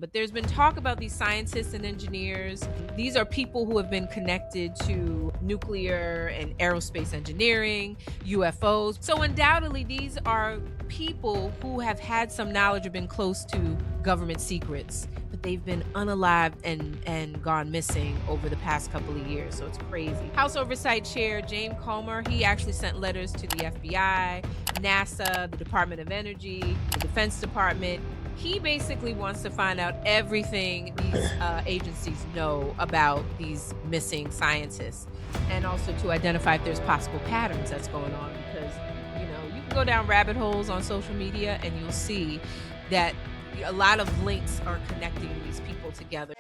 But there's been talk about these scientists and engineers. These are people who have been connected to nuclear and aerospace engineering, UFOs. So undoubtedly, these are people who have had some knowledge or been close to government secrets, but they've been unalived and gone missing over the past couple of years. So it's crazy. House Oversight Chair James Comer, he actually sent letters to the FBI, NASA, the Department of Energy, the Defense Department. He basically wants to find out everything these agencies know about these missing scientists, and also to identify if there's possible patterns that's going on, because you can go down rabbit holes on social media and you'll see that a lot of links are connecting these people together.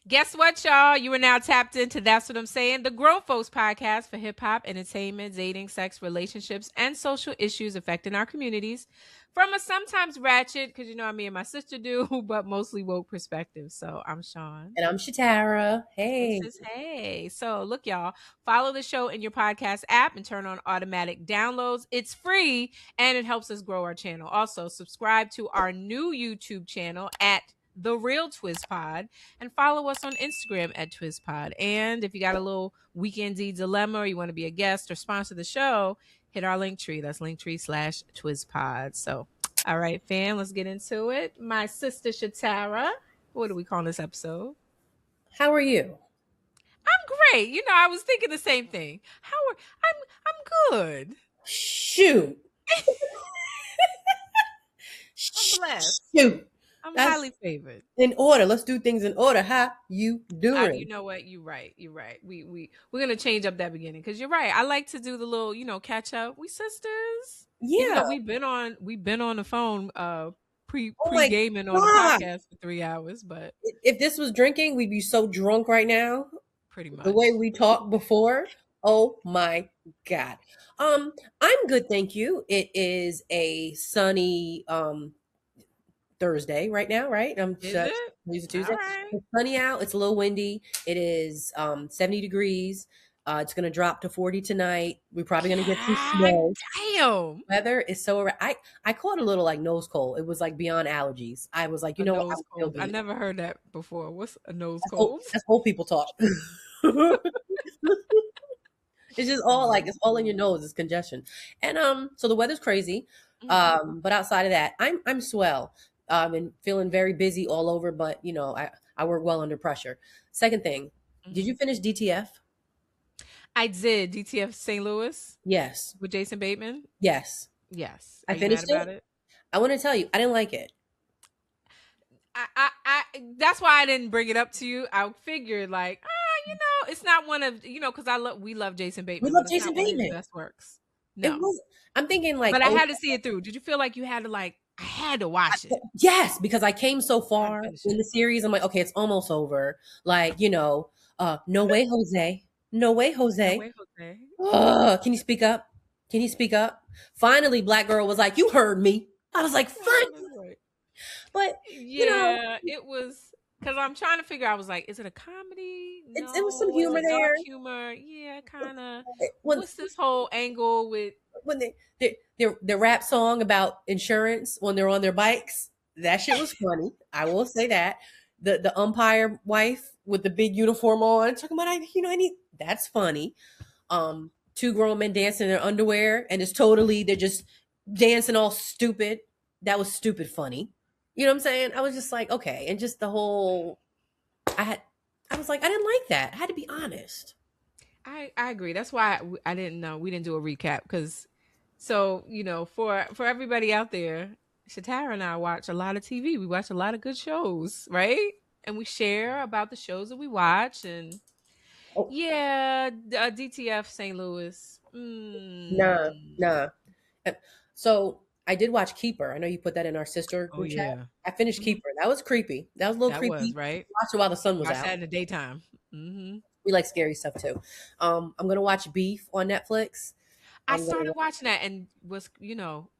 Guess what, y'all? You are now tapped into That's What I'm Saying, the Grown Folks podcast for hip-hop, entertainment, dating, sex, relationships, and social issues affecting our communities from a sometimes ratchet, because me and my sister do, but mostly woke perspective. So I'm Sean. And I'm Shatara. Hey. Hey. So look, y'all, follow the show in your podcast app and turn on automatic downloads. It's free, and it helps us grow our channel. Also, subscribe to our new YouTube channel at The Real twispod, and follow us on Instagram at twispod. And if you got a little weekendy dilemma, or you want to be a guest or sponsor the show, hit our link tree. That's linktree/twispod. So, all right, fam, let's get into it. My sister Shatara, what do we call this episode? How are you? I'm great. I was thinking the same thing. I'm good. Shoot. I'm blessed. Shoot. I'm highly favored. In order. Let's do things in order. How you doing? You know what? You're right. We're gonna change up that beginning, because you're right. I like to do the little, catch up. We sisters. Yeah. We've been on the phone pre-gaming on the podcast for 3 hours. But if this was drinking, we'd be so drunk right now. Pretty much. The way we talked before. Oh my God. I'm good, thank you. It is a sunny Thursday right now, right? Tuesday. Right. It's sunny out. It's a little windy. It is 70 degrees. It's gonna drop to 40 tonight. We're probably gonna get some snow. Damn. Weather is so. I caught a little nose cold. It was like beyond allergies. I was like, I never heard that before. What's a nose cold? That's old people talk. It's just all it's all in your nose. It's congestion, and so the weather's crazy. But outside of that, I'm swell. And feeling very busy all over, but I work well under pressure. Second thing, did you finish DTF? I did. DTF St. Louis? Yes. With Jason Bateman? Yes. I finished it. I want to tell you, I didn't like it. I that's why I didn't bring it up to you. I figured it's not one of, because we love Jason Bateman. We love Jason Bateman. Best works. No. I'm thinking but I had to see it through. Did you feel like you had to I had to watch it? Yes, because I came so far in the series. I'm like, okay, it's almost over. No way, Jose. No way, Jose. Can you speak up? Finally, Black girl was like, you heard me. I was like, fine. But, it was, because I'm trying to figure out, I was like, is it a comedy? No, it was some humor there. Dark humor. Yeah, kind of. What's this whole angle with? When their rap song about insurance when they're on their bikes, that shit was funny. I will say that. The umpire wife with the big uniform on talking about that's funny. Two grown men dancing in their underwear, and they're just dancing all stupid. That was stupid funny. You know what I'm saying? I was just like, okay, and just the whole I was like, I didn't like that. I had to be honest. I agree. That's why I didn't know. We didn't do a recap, because for everybody out there, Shatara and I watch a lot of TV. We watch a lot of good shows, right? And we share about the shows that we watch. And DTF St. Louis. Nah. So I did watch Keeper. I know you put that in our sister group chat. I finished Keeper. That was creepy. That was a little creepy. Was, right? Watched it while the sun was out. Watched that in the daytime. Mm-hmm. We like scary stuff too. I'm gonna watch Beef on Netflix. I started watching that and was,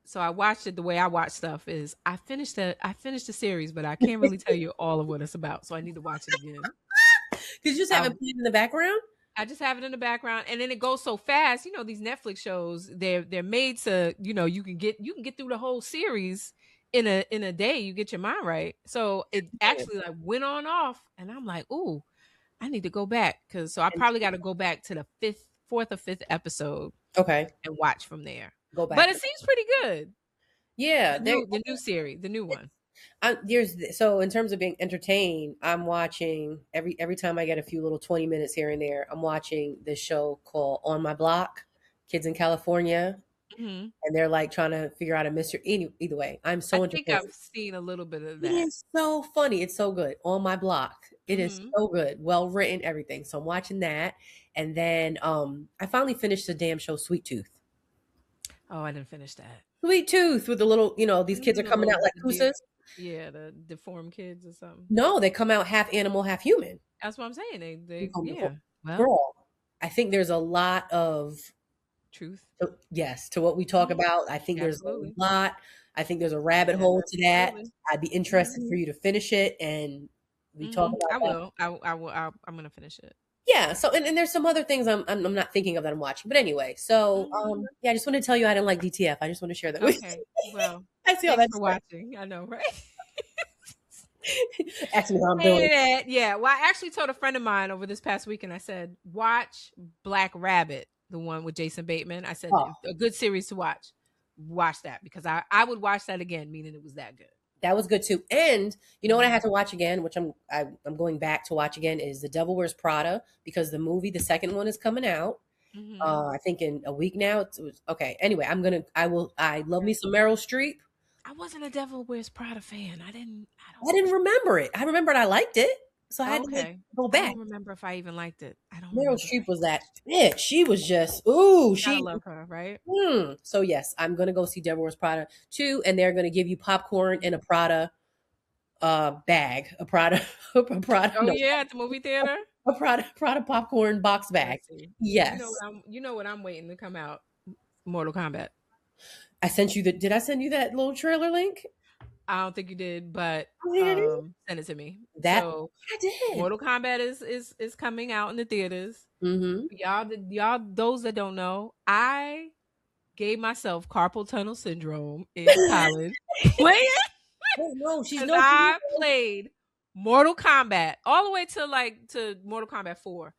so I watched it the way I watch stuff is I finished the series, but I can't really tell you all of what it's about. So I need to watch it again. Because you just have it playing in the background? I just have it in the background, and then it goes so fast. You know, these Netflix shows, they're made to, you can get through the whole series in a day. You get your mind right. So it actually like went on off, and I'm like, ooh, I need to go back so I probably got to go back to the fourth or fifth episode Okay. and watch from there. Go back. But it seems pretty good. Yeah. The new series, the new one. So in terms of being entertained, I'm watching every time I get a few little 20 minutes here and there, I'm watching this show called On My Block, Kids in California. Mm-hmm. And they're like trying to figure out a mystery. Either way, I'm so I think entertained. I've seen a little bit of It that. is so funny. It's so good. On My Block. It is so good. Well written, everything. So I'm watching that. And then I finally finished the damn show Sweet Tooth. Oh, I didn't finish that. Sweet Tooth with the little, these kids are coming out like Koosas. Yeah, the deformed kids or something. No, they come out half animal, half human. That's what I'm saying. They yeah. Well, girl, I think there's a lot of truth. To what we talk about. I think there's a lot. I think there's a rabbit hole to that. I'd be interested for you to finish it, and we talk about I will. I'm gonna finish it. Yeah. So and there's some other things I'm not thinking of that I'm watching. But anyway, so yeah, I just want to tell you I didn't like DTF. I just want to share that with you. Well, I see all that for watching. I know, right? Ask me how I'm doing. Yeah. Well, I actually told a friend of mine over this past weekend, I said, watch Black Rabbit, the one with Jason Bateman. I said, a good series to watch. Watch that, because I would watch that again, meaning it was that good. That was good too. And you know what I had to watch again, which I'm going back to watch again, is The Devil Wears Prada, because the second one is coming out. Mm-hmm. I think in a week now. Okay. Anyway, I love me some Meryl Streep. I wasn't a Devil Wears Prada fan. I didn't remember it. I remembered I liked it. So I had to go back. I don't remember if I even liked it. Meryl Streep was that bitch. She was just, ooh, I love her, right? So yes, I'm gonna go see Devil Wears Prada 2, and they're gonna give you popcorn in a Prada bag. A Prada. Oh yeah, at the movie theater. A Prada popcorn box bag. Yes. You know what I'm waiting to come out? Mortal Kombat. I sent you did I send you that little trailer link? I don't think you did, but send it to me. I did. Mortal Kombat is coming out in the theaters. Mm-hmm. Y'all, those that don't know, I gave myself carpal tunnel syndrome in college. I played Mortal Kombat all the way to Mortal Kombat 4.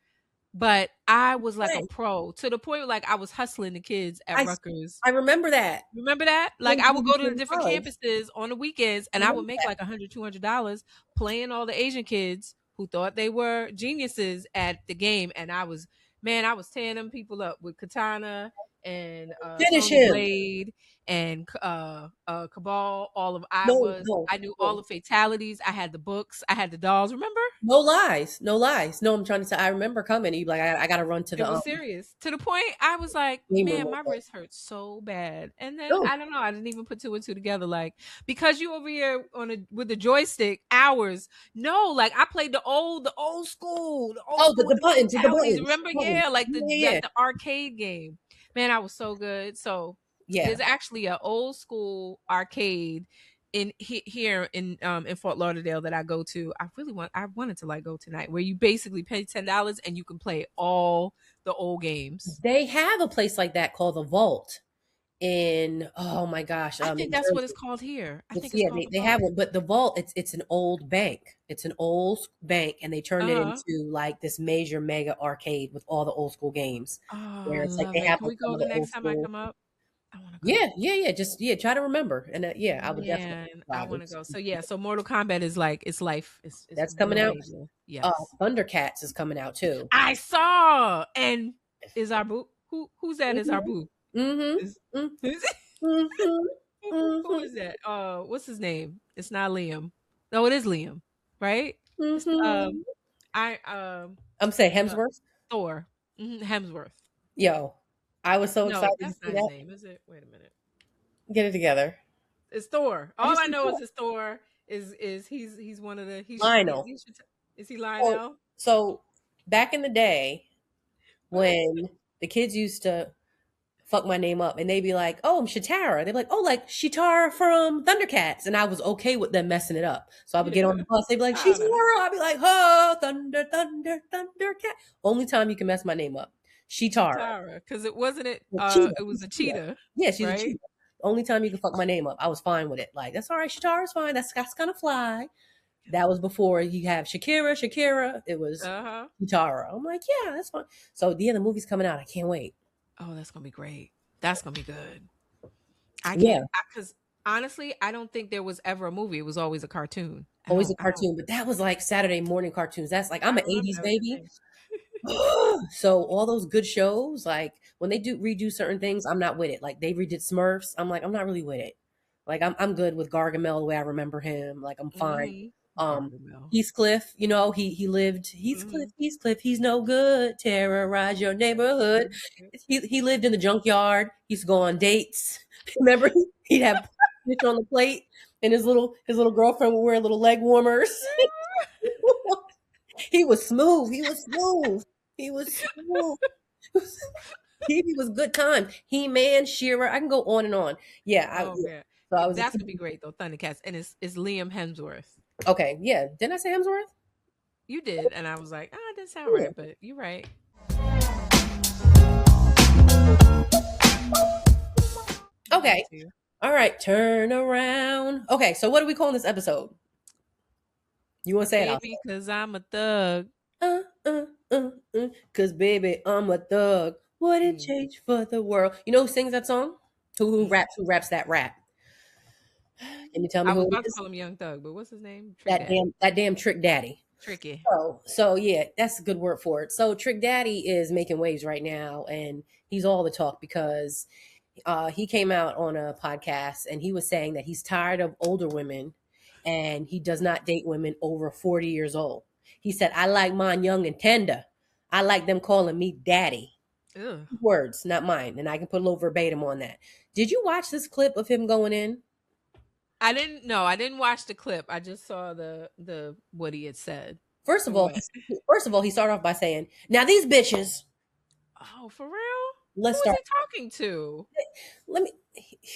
But I was like a pro, to the point where I was hustling the kids at Rutgers. I remember that. Remember that? I would go to the different campuses on the weekends, and I would make $100, $200 playing all the Asian kids who thought they were geniuses at the game. And I was tearing them people up with katana and blade and Cabal. I knew all the fatalities. I had the books. I had the dolls. Remember? No lies. No, I'm trying to say I remember coming. You I got to run to the. It was serious, to the point I was like, man, my wrist hurts so bad. And then I don't know. I didn't even put two and two together. Because you over here with the joystick hours. No, I played the old school. The buttons. Remember? Yeah, the arcade game. Man, I was so good. So there's actually an old school arcade here in Fort Lauderdale that I go to. I wanted to go tonight, where you basically pay $10 and you can play all the old games. They have a place like that called the Vault in, oh my gosh, I think that's what it's called here. I think they have one, but the Vault, it's an old bank. It's an old bank, and they turned it into this major mega arcade with all the old school games. Where it's they have. Can we go the next time I come up? I want to go. Yeah. Just try to remember, and I would definitely. I want to go. So Mortal Kombat is it's life. That's coming out. Yes. Thundercats is coming out too. I saw, and is our boo? Who's that? Is our boo? Mm-hmm. Who is that? What's his name? It's not Liam. No, it is Liam, right? Mm-hmm. I'm saying Hemsworth. Thor. Hemsworth. Yo, I was so excited. That's not his name, is it? Wait a minute. Get it together. It's Thor. All I know is his Thor is he's one of the Lionel. Is he Lionel? So back in the day, when the kids used to fuck my name up, and they'd be like, "Oh, I'm Shatara." They'd be like, "Oh, like Shatara from Thundercats," and I was okay with them messing it up. So I would get on the bus. They'd be like, I don't know. "Shatara." I'd be like, "Oh, Thunder, Thunder, Thundercat." Only time you can mess my name up, Shatara. Chitara, because it wasn't it. Cheetah. It was a Cheetah. cheetah, Yeah, she's a right? cheetah. Only time you can fuck my name up, I was fine with it. Like, that's all right. Shatara's fine. That's kind of fly. That was before you have Shakira. It was Uh-huh. Shatara. I'm like, yeah, that's fine. So the movie's coming out. I can't wait. Oh, that's gonna be great. That's gonna be good. I Yeah, can't because honestly, I don't think there was ever a movie. It was always a cartoon. always a I don't cartoon, but that was like Saturday morning cartoons. That's like I'm I an remember '80s that was the baby. thing. So all those good shows, like when they do redo certain things, I'm not with it. Like they redid Smurfs, I'm like, I'm not really with it. Like I'm good with Gargamel the way I remember him. Like I'm fine. Mhm. Um Gargamel. Heathcliff, he lived Mhm. Heathcliff, he's no good. Terrorize your neighborhood. He lived in the junkyard. He used to go on dates. Remember he'd have fish on the plate and his little girlfriend would wear little leg warmers. He was smooth. He was smooth. He was smooth. He was good time. He-Man, Shearer. I can go on and on. Yeah, Oh man. so I was a That's kid. gonna be great though, Thundercats. And it's Liam Hemsworth. Okay, yeah. Didn't I say Hemsworth? You did, and I was like, it didn't sound Yeah. right, but you're right. Okay. All right. Turn around. Okay. So what are we calling this episode? You want to say it? Baby, cause I'm a thug. Uh, Cause baby, I'm a thug. Wouldn't Mm. change for the world. You know who sings that song? Who raps that rap? Can you tell me I was who it about to is? call him Young Thug, but what's his name? Trick Daddy. That damn Trick Daddy. Tricky. So yeah, that's a good word for it. So Trick Daddy is making waves right now, and he's all the talk because he came out on a podcast and he was saying that he's tired of older women, and he does not date women over 40 years old. He said, "I like mine young and tender. I like them calling me daddy." Ugh. Words, not mine, and I can put a little verbatim on that. Did you watch this clip of him going in? I didn't know. I didn't watch the clip. I just saw the what he had said. First of all, What? he started off by saying, "Now these bitches." Oh, for real? Let's Who is start. he talking to? Let me.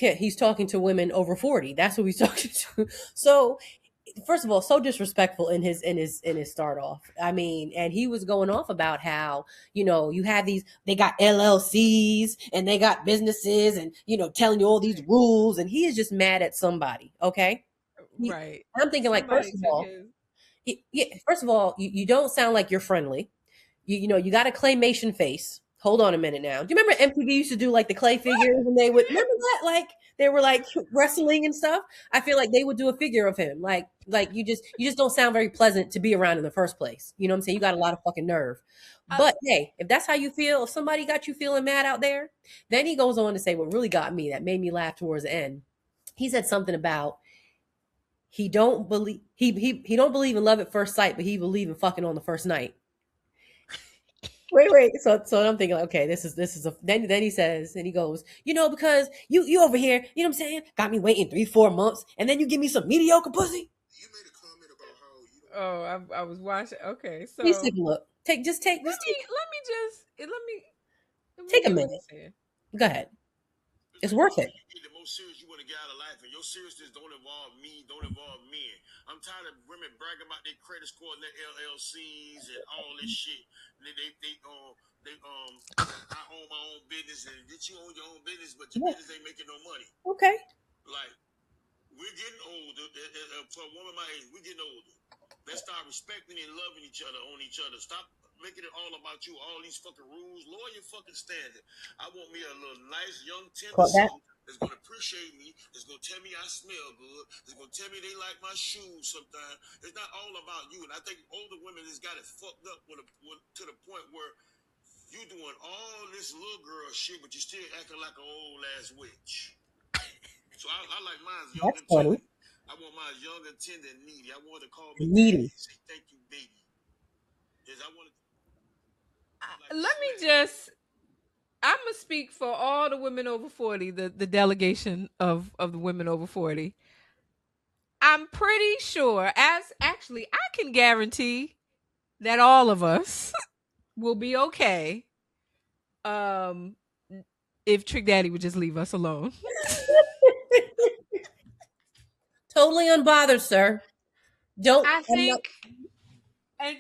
Yeah, he's talking to women over 40. That's who he's talking to. So first of all, so disrespectful in his start off. I mean, and he was going off about how, you have they got LLCs and they got businesses and telling you all these rules, and he is just mad at somebody. Okay. Right. I'm thinking, like, Somebody took his. first of all, you don't sound like you're friendly. You got a claymation face. Hold on a minute now. Do you remember MTV used to do like the clay figures, and they would remember that, like they were like wrestling and stuff? I feel like they would do a figure of him. Like you just don't sound very pleasant to be around in the first place. You know what I'm saying? You got a lot of fucking nerve. But hey, if that's how you feel, if somebody got you feeling mad out there, then he goes on to say what really got me, that made me laugh towards the end. He said something about he don't believe he don't believe in love at first sight, but he believe in fucking on the first night. Wait. So I'm thinking, okay, this is a then he says, and he goes, because you over here, you know what I'm saying, got me waiting 3-4 months, and then you give me some mediocre pussy. You made a comment about how you. Oh, I was watching. Okay, so Please take a look. Take let me just let me take a hear what minute. he said. Go ahead. It's worth it. The most serious you want to get out of life, and your seriousness don't involve me, don't involve men. I'm tired of women bragging about their credit score and their LLCs and all this shit. I own my own business, and did you own your own business, but your business ain't making no money. Okay. Like, we're getting older. For a woman my age, we're getting older. Let's start respecting and loving each other, on each other. Stop making it all about you. All these fucking rules. Lower your fucking standard. I want me a little nice, young, tender son that's going to appreciate me, that's going to tell me I smell good, that's going to tell me they like my shoes sometimes. It's not all about you. And I think older women has got it fucked up to the point where you doing all this little girl shit, but you still acting like an old ass witch. So I like mine young and tender. I want mine young and tender and needy. I want to call me needy. Say thank you, baby. Yes, I want to. Let me just. I'm gonna speak for all the women over 40, the delegation of the women over 40. I'm pretty sure, I can guarantee that all of us will be okay. if Trick Daddy would just leave us alone. Totally unbothered, sir. I think, and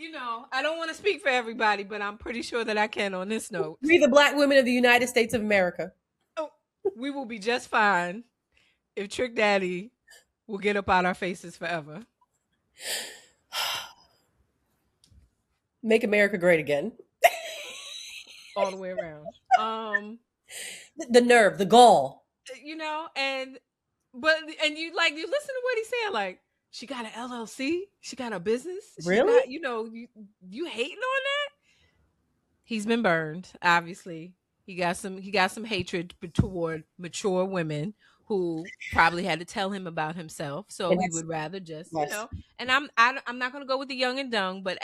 I don't want to speak for everybody, but I'm pretty sure that I can on this note. We the black women of the United States of America. Oh, we will be just fine if Trick Daddy will get up out our faces forever. Make America great again. All the way around. The nerve, the gall. And you listen to what he's saying, like, she got an LLC, she got a business. Really? You hating on that? He's been burned, obviously. He got some hatred toward mature women who probably had to tell him about himself. So he would rather just, and I'm not going to go with the young and dumb, but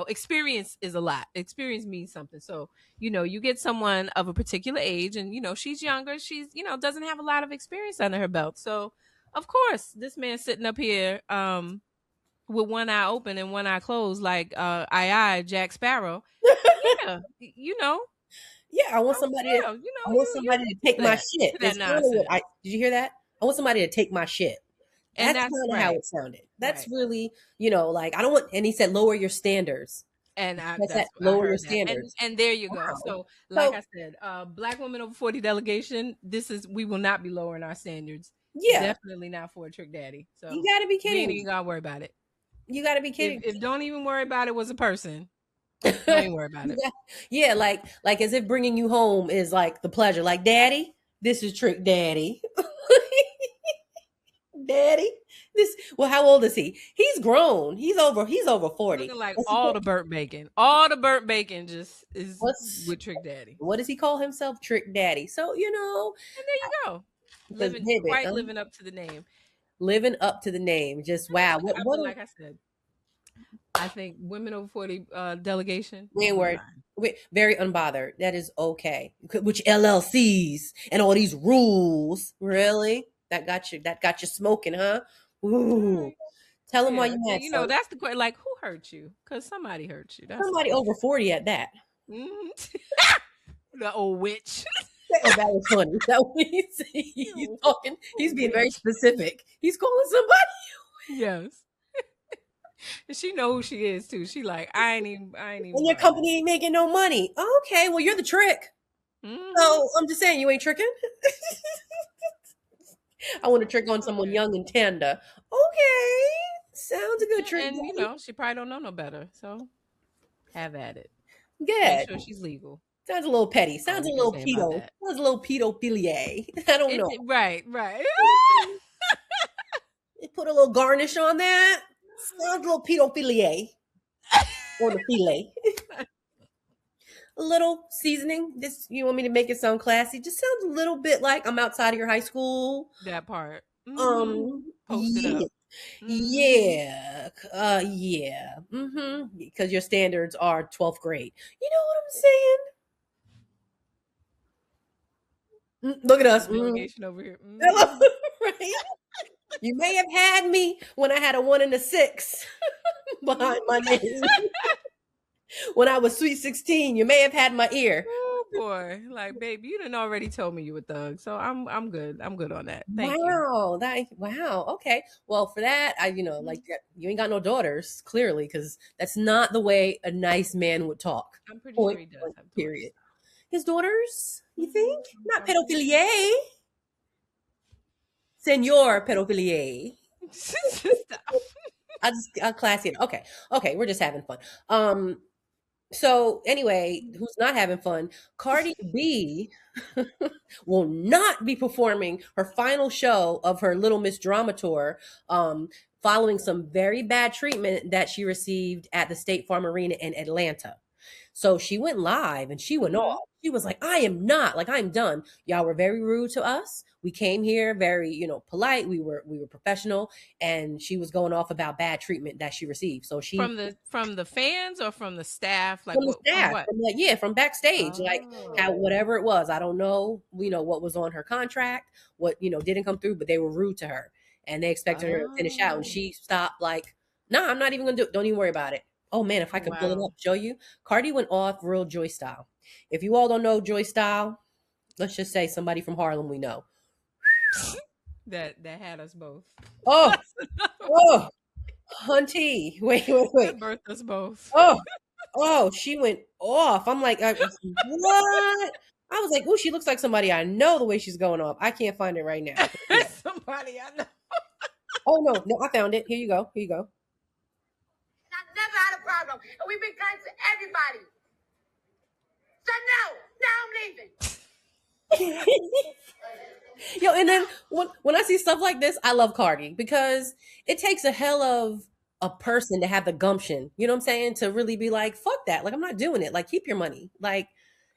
experience is a lot. Experience means something. So, you get someone of a particular age and, she's younger. She's, doesn't have a lot of experience under her belt. So of course this man's sitting up here, with one eye open and one eye closed, like, Jack Sparrow. Yeah. Yeah, I want somebody. I want somebody to take my shit. Did you hear that? I want somebody to take my shit. That's kind of how it sounded. That's really, like, I don't want. And he said, lower your standards. And lower your standards. And there you go. So, like I said, Black Women Over 40 delegation. We will not be lowering our standards. Yeah, definitely not for a Trick Daddy. So you got to be kidding. You ain't even gotta worry about it. You got to be kidding. If don't even worry about it was a person. Don't even worry about it. Yeah, like as if bringing you home is like the pleasure. Like, Daddy, this is Trick Daddy. Daddy, how old is he? He's grown. He's over 40. Looking like all the burnt bacon. All the burnt bacon just is with Trick Daddy. What does he call himself? Trick Daddy. So, and there you go. Living up to the name. Living up to the name. Just wow. Like I said, I think Women Over 40 delegation. We very unbothered. That is okay. Which LLCs and all these rules, really? That got you smoking, huh? Ooh. Tell them why you had. That's the question. Like, who hurt you? Because somebody hurt you. That's somebody over 40 at that. Mm-hmm. The old witch. That was funny. He's talking. He's being very specific. He's calling somebody. Yes. And she know who she is too. She like, I ain't even. And your company ain't making no money. Okay, well, you're the trick. Mm-hmm. So I'm just saying, you ain't tricking. I want to trick on someone young and tender. Okay, sounds a good trick. And she probably don't know no better. So have at it. Good. Make sure she's legal. Sounds a little petty. Sounds a little pedo. Sounds a little pedophilia. I don't know. Right. Put a little garnish on that. Sounds a little pedophilia. Or the filet. A little seasoning. You want me to make it sound classy? Just sounds a little bit like I'm outside of your high school. That part. Post it up. Yeah. Yeah. Mm-hmm. Because your standards are 12th grade. You know what I'm saying? Look at us. Delegation over here. Right? You may have had me when I had a 1 and a 6 behind my name. When I was sweet 16, you may have had my ear. Oh boy, like, baby, you done already told me you a thug, so I'm good. I'm good on that. Thank you. Wow. Okay. Well, for that, like, you ain't got no daughters, clearly, because that's not the way a nice man would talk. I'm pretty sure he does have period. His daughters, you think? Not pedophilia. Senor pedophilia. I'll classy it. Okay, we're just having fun. So anyway, who's not having fun? Cardi B will not be performing her final show of her Little Miss Drama Tour, following some very bad treatment that she received at the State Farm Arena in Atlanta. So she went live and she went off. She was like, I'm done. Y'all were very rude to us. We came here very, polite. We were professional, and she was going off about bad treatment that she received. So she from the fans or from the staff, like from the staff, from backstage, like how whatever it was. I don't know, what was on her contract, what didn't come through, but they were rude to her, and they expected her to finish out, and she stopped. Like, no, I'm not even gonna do it. Don't even worry about it. Oh man, if I could pull it up, show you. Cardi went off real Joy Style. If you all don't know Joy Style, Let's just say somebody from Harlem we know. That had us both. Oh, oh, hunty. Wait. That birthed us both. Oh, she went off. I'm like, what? I was like, oh, she looks like somebody I know the way she's going off. I can't find it right now. Somebody I know. Oh, no, I found it. Here you go. I've never had a problem. And we've been kind to everybody. So now I'm leaving. Yo, and then when I see stuff like this, I love Cardi because it takes a hell of a person to have the gumption, you know what I'm saying? To really be like, fuck that. Like, I'm not doing it. Like, keep your money. Like,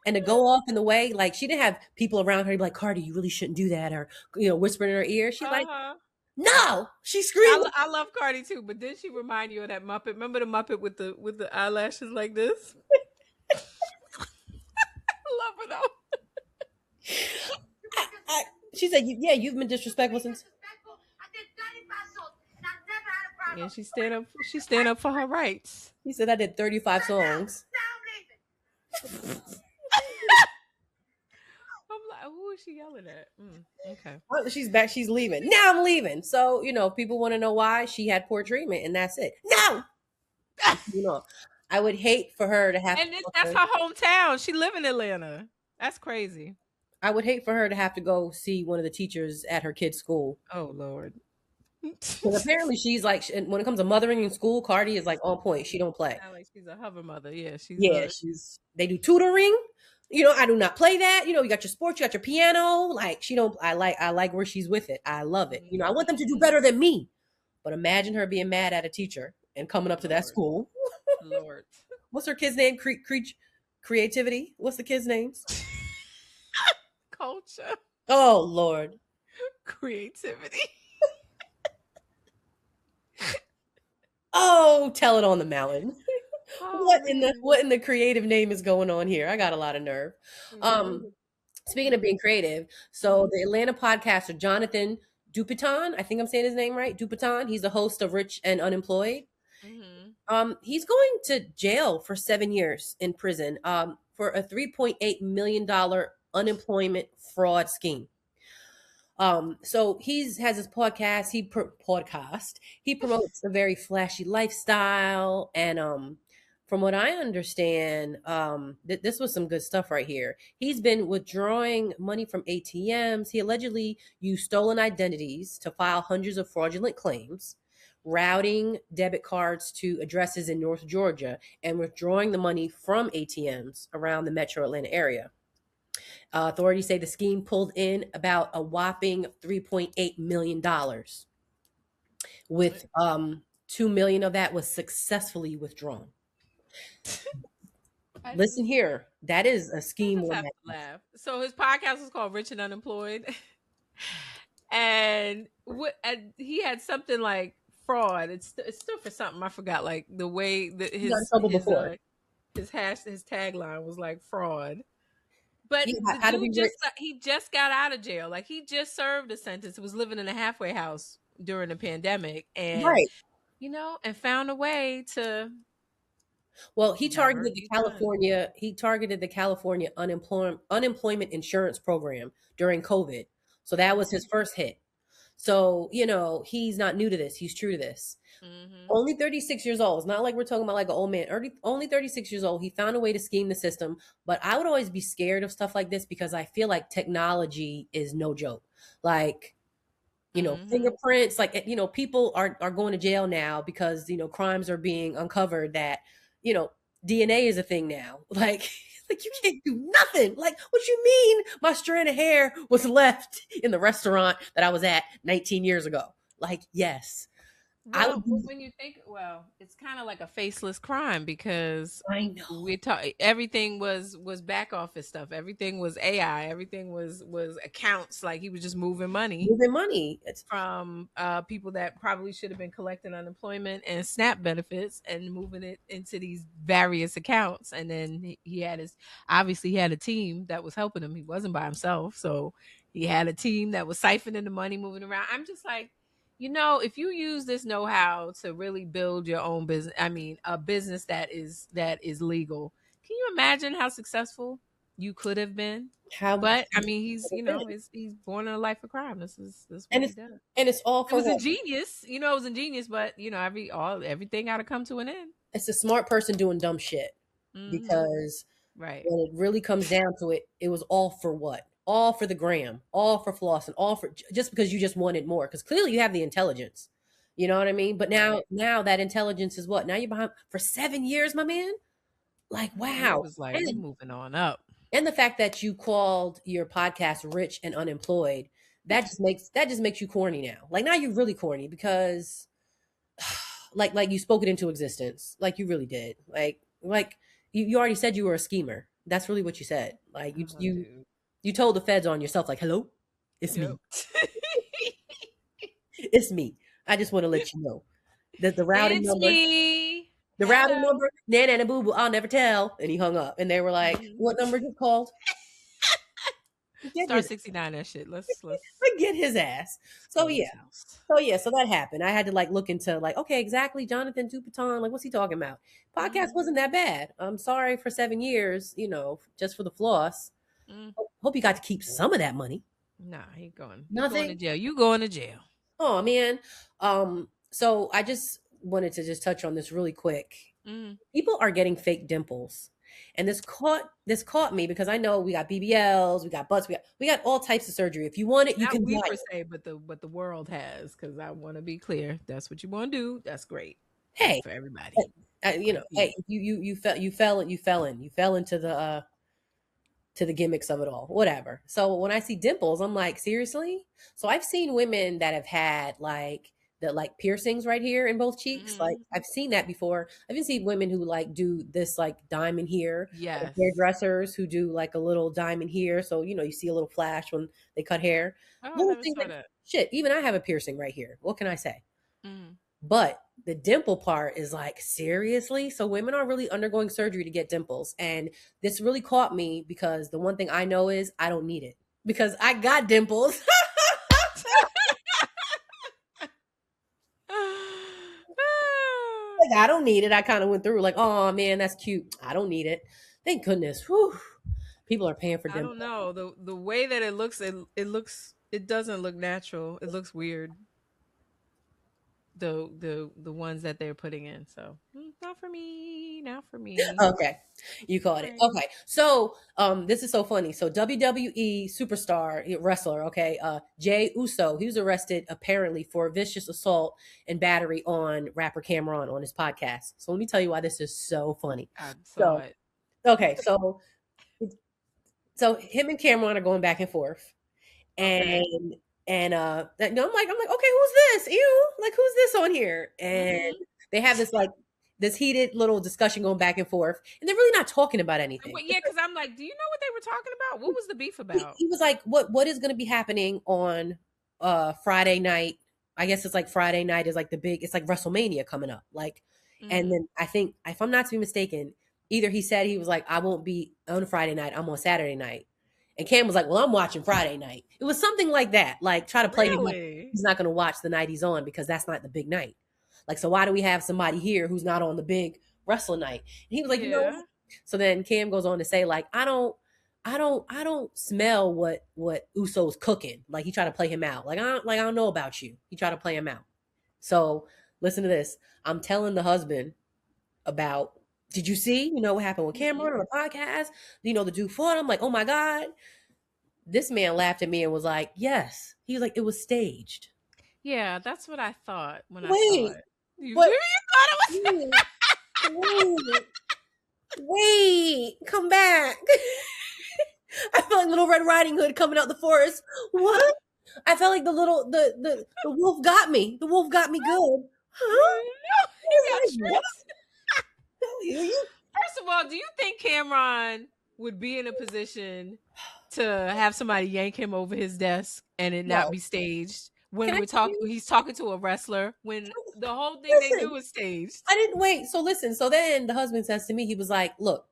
and to go off in the way, like, she didn't have people around her to be like, Cardi, you really shouldn't do that, or, whispering in her ear. She's like, no, she screamed. I love Cardi too, but did she remind you of that Muppet? Remember the Muppet with the eyelashes like this? I love her though. She said, yeah, you've been disrespectful since. I did 35 songs, and I've never had a problem. Yeah, she stand up for her rights. He said, I did 35 songs. Now I'm leaving. I'm like, who is she yelling at? Okay. She's back. She's leaving. Now I'm leaving. So, people want to know why she had poor treatment, and that's it. No. I would hate for her to have. And that's her hometown. She live in Atlanta. That's crazy. I would hate for her to have to go see one of the teachers at her kid's school. Oh Lord. Because apparently she's like, when it comes to mothering in school, Cardi is like on point. She don't play. Like she's a hover mother. Yeah, They do tutoring. I do not play that. You got your sports, you got your piano. Like she don't. I like where she's with it. I love it. I want them to do better than me. But imagine her being mad at a teacher and coming up to that school. Lord. What's her kid's name? Creativity. What's the kid's names? Culture. Oh Lord. Creativity. Oh, tell it on the mountain. Oh, what in the creative name is going on here? I got a lot of nerve. Speaking of being creative, so the Atlanta podcaster Jonathan Dupiton, I think I'm saying his name right, Dupiton. He's the host of Rich and Unemployed. He's going to jail for 7 years in prison for a $3.8 million unemployment fraud scheme. So has his podcast. He promotes a very flashy lifestyle, and from what I understand, this was some good stuff right here. He's been withdrawing money from ATMs. He allegedly used stolen identities to file hundreds of fraudulent claims, routing debit cards to addresses in North Georgia, and withdrawing the money from ATMs around the metro Atlanta area. Authorities say the scheme pulled in about a whopping $3.8 million, with $2 million of that was successfully withdrawn. Listen here, that is a scheme. I have to laugh. So his podcast is called Rich and Unemployed, and he had something like fraud. It's still for something I forgot. Like the way that his tagline was like fraud. But he just got out of jail. Like he just served a sentence. Was living in a halfway house during the pandemic, and and found a way to. Well, he targeted the California unemployment insurance program during COVID. So that was his first hit. So, he's not new to this. He's true to this. Only 36 years old. It's not like we're talking about like an old man. Only 36 years old. He found a way to scheme the system. But I would always be scared of stuff like this because I feel like technology is no joke. Like, fingerprints, like, people are going to jail now because, crimes are being uncovered that, DNA is a thing now. Like you can't do nothing. Like, what you mean my strand of hair was left in the restaurant that I was at 19 years ago? Like, yes. When you think, it's kind of like a faceless crime because I know everything was back office stuff. Everything was AI. Everything was accounts. Like he was just moving money. It's from people that probably should have been collecting unemployment and SNAP benefits and moving it into these various accounts. And then he had a team that was helping him. He wasn't by himself, so he had a team that was siphoning the money, moving around. I'm just like. If you use this know-how to really build your own business, a business that is legal, can you imagine how successful you could have been. How, But I mean, he's he's born in a life of crime. This is what and he it's does. and it's all It for was what? ingenious, it was ingenious, but everything got to come to an end. It's a smart person doing dumb shit, Mm-hmm. because Right. when it really comes down to it, it was all for what? All for the gram, all for floss, and all for just because you just wanted more. Because clearly you have the intelligence, you know what I mean. But now, Right. now that intelligence is what? Now you're behind for 7 years, my man. Like, He wow. was like, "We moving on up." And the fact that you called your podcast "Rich and Unemployed," that just makes you corny now. Like, now you're really corny because like you spoke it into existence. Like, you really did. Like you already said you were a schemer. That's really what you said. Like, you Oh, you dude. you told the feds on yourself, like, hello, it's Yep. me. It's me. I just want to let you know that the routing It's number, me. the routing Hello. number, Nana boo boo, I'll never tell. And he hung up. And they were like, Mhm. what number just called? Get Star his, 69 that shit. Let's get his ass. go So to yeah. his house. So that happened. I had to like look into like, okay, exactly, Jonathan Dupiton, like, what's he talking about? Podcast Mhm. wasn't that bad. I'm sorry for 7 years, just for the floss. Mm. Hope you got to keep some of that money. Nah, he going. You going to Nothing. jail. You going to jail. Oh man. So I just wanted to just touch on this really quick. Mm. People are getting fake dimples. And this caught me because I know we got BBLs, we got butts, we got all types of surgery. If you want it, you Not can we buy per it. se, but the world has. Because I want to be clear. That's what you want to do. That's great. Hey, For everybody. hey, Yeah. you fell into the gimmicks of it all, whatever. So when I see dimples, I'm like, seriously? So I've seen women that have had like the like piercings right here in both cheeks. Like, Mhm. I've seen that before. I've even seen women who like do this like diamond here. Like, Yes. hairdressers who do like a little diamond here. So, you see a little flash when they cut hair. Oh, I Little never things saw like that. shit. Even I have a piercing right here. What can I say? Mm. But the dimple part is like, seriously? So women are really undergoing surgery to get dimples. And this really caught me because the one thing I know is I don't need it because I got dimples. Like, I don't need it. I kind of went through like, oh man, that's cute. I don't need it. Thank goodness. Whew. People are paying for I dimples. don't know. The way that it looks, it doesn't look natural. It looks weird. The ones that they're putting in. So not for me. Not for me. Okay. You caught it. Right. Okay. So this is so funny. So WWE superstar wrestler, okay, Jay Uso, he was arrested apparently for vicious assault and battery on rapper Cameron on his podcast. So let me tell you why this is so funny. I saw So it. okay, so him and Cameron are going back and forth. Okay. And I'm like, okay, who's this? Ew, like, who's this on here? And Mhm. they have this heated little discussion going back and forth, and they're really not talking about anything. But yeah, because I'm like, do you know what they were talking about? What was the beef He, about? he was like, what is going to be happening on Friday night? I guess it's like Friday night is like it's like WrestleMania coming up, like, and Mm. then I think if I'm not to be mistaken, either he said he was like, I won't be on Friday night, I'm on Saturday night. And Cam was like, well, I'm watching Friday night. It was something like that. Like, try to play him like Really? he's not going to watch the night he's on because that's not the big night. Like, so why do we have somebody here who's not on the big wrestling night? And he was like, Yeah. So then Cam goes on to say, like, I don't smell what Uso's cooking. Like, he tried to play him out. Like, I don't know about you. He tried to play him out. So listen to this. I'm telling the husband about, did you see, what happened with Mhm. Cameron on the podcast? The dude fought. I'm like, oh my God. This man laughed at me and was like, yes. He was like, it was staged. Yeah, that's what I thought when I saw Wait, it. You what? serious? Thought it was Wait, wait, come back. I felt like Little Red Riding Hood coming out the forest. What? I felt like the wolf got me. The wolf got me good. Huh? No, I he got was like, what? tricks. You- First of all, do you think Cameron would be in a position to have somebody yank him over his desk and it not No. be staged Can when I tell you? he's talking to a wrestler when the whole thing they Listen. do is staged? I didn't wait. So listen. So then the husband says to me, he was like, look,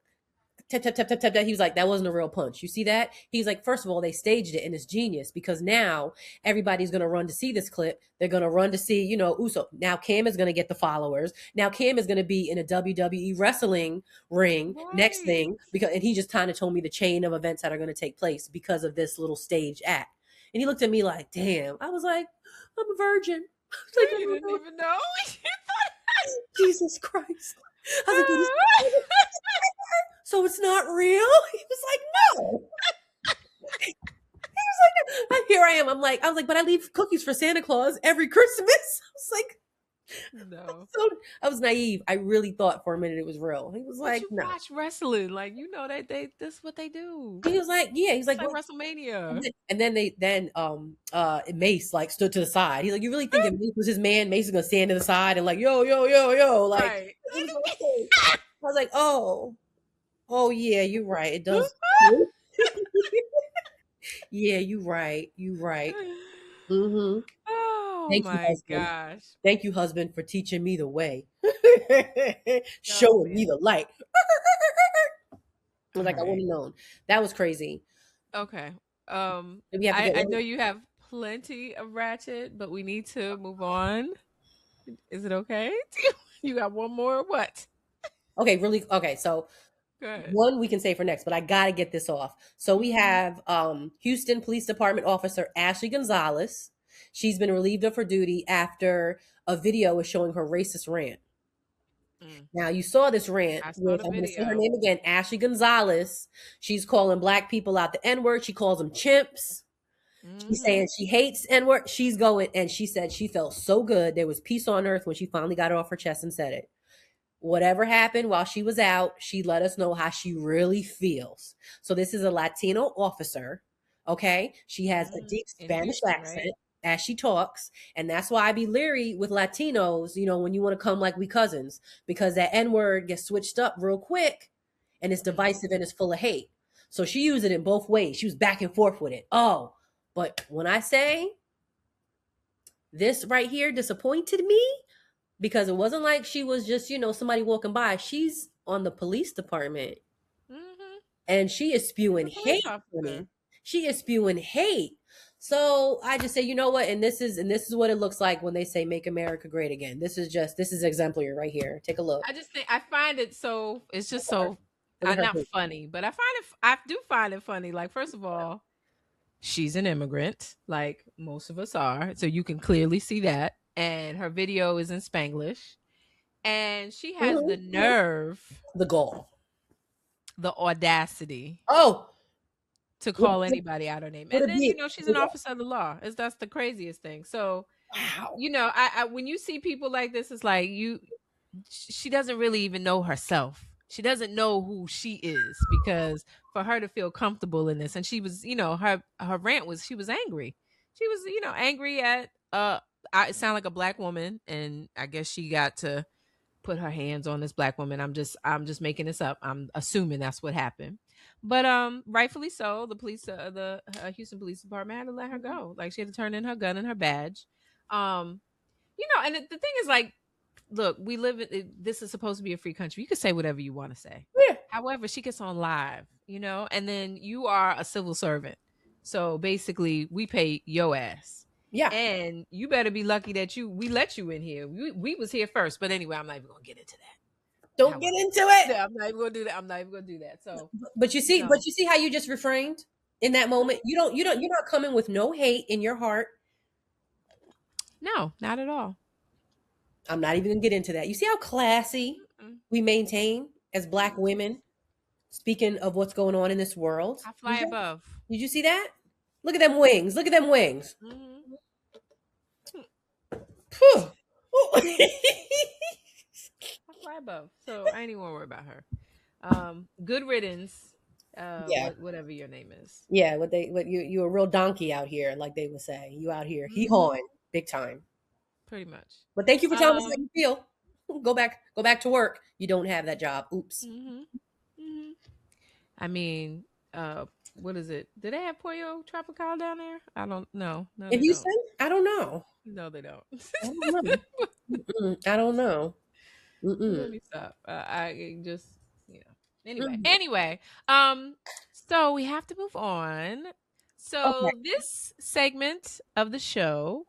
tap, tap, tap, tap, tap, tap. He was like, that wasn't a real punch. You see that? He's like, first of all, they staged it and it's genius because now everybody's going to run to see this clip. They're going to run to see, Uso. Now Cam is going to get the followers. Now Cam is going to be in a WWE wrestling ring next thing and he just kind of told me the chain of events that are going to take place because of this little stage act. And he looked at me like, damn. I was like, I'm a virgin. Like, you didn't even know. Jesus Christ. I was like, so it's not real? He was like, no. He was like, here I am. I was like, but I leave cookies for Santa Claus every Christmas. I was like, no. So I was naive. I really thought for a minute it was real. He was But like, you no. watch wrestling, like that's what they do. He was like, yeah. He's like WrestleMania. And then Mace like stood to the side. He's like, you really think if Mace was his man, Mace is gonna stand to the side and like, yo, like. Right. I was like, oh yeah, you're right. It does. Yeah, you're right. Mm-hmm. Oh Thank my you, gosh. Thank you, husband, for teaching me the way. Showing me the light. I was like, I wouldn't have known. That was crazy. Okay. I know you have plenty of ratchet, but we need to move on. Is it okay? You got one more or what? Okay, really? Okay, so one we can say for next, but I got to get this off. So we have Houston Police Department officer Ashley Gonzalez. She's been relieved of her duty after a video is showing her racist rant. Now you saw this rant. I'm going to say her name again, Ashley Gonzalez. She's calling black people out the N-word. She calls them chimps. She's saying she hates N-word. She's going, and she said she felt so good. There was peace on earth when she finally got it off her chest and said it. Whatever happened while she was out, she let us know how she really feels. So this is a Latino officer, okay? She has a deep Spanish accent as she talks, and that's why I be leery with Latinos, when you want to come like we cousins, because that N-word gets switched up real quick, and it's divisive and it's full of hate. So she used it in both ways. She was back and forth with it. Oh, but when I say this right here disappointed me, because it wasn't like she was just, somebody walking by. She's on the police department. And she is spewing hate. She is spewing hate. So I just say, you know what? And this is what it looks like when they say make America great again. This is exemplary right here. Take a look. I just think I find it so it's just so not funny, but I do find it funny. Like, first of all, she's an immigrant, like most of us are. So you can clearly see that. And her video is in Spanglish. And she has the nerve, the gall, the audacity. To call anybody out her name. And then, she's an officer of the law. That's the craziest thing. So, wow. I when you see people like this, it's like she doesn't really even know herself. She doesn't know who she is, because for her to feel comfortable in this, and she was, her rant was, she was angry. She was, angry at, it sounded like a black woman, and I guess she got to put her hands on this black woman. I'm just making this up. I'm assuming that's what happened. But rightfully so, the police, the Houston Police Department had to let her go. Like, she had to turn in her gun and her badge. And the thing is, like, look, we live in, this is supposed to be a free country. You can say whatever you want to say. Yeah. However, she gets on live, and then you are a civil servant. So basically, we pay your ass. Yeah. And you better be lucky that we let you in here. We was here first. But anyway, I'm not even going to get into that. Don't get into it. Yeah, I'm not even going to do that. So, but you see how you just refrained in that moment? You're not coming with no hate in your heart. No, not at all. I'm not even going to get into that. You see how classy we maintain as black women, speaking of what's going on in this world? I fly above. Did you see that? Look at them wings. I fly above. So I ain't even worry about her. Good riddance. Whatever your name is. Yeah, you a real donkey out here, like they would say. You out here hee-hawing big time. Pretty much. But thank you for telling us how you feel. Go back to work. You don't have that job. Oops. I mean, what is it? Do they have Pollo Tropical down there? I don't know. No, in Houston? I don't know. No, they don't. I don't know. Let me stop. I just, Anyway, so we have to move on. Okay. So this segment of the show,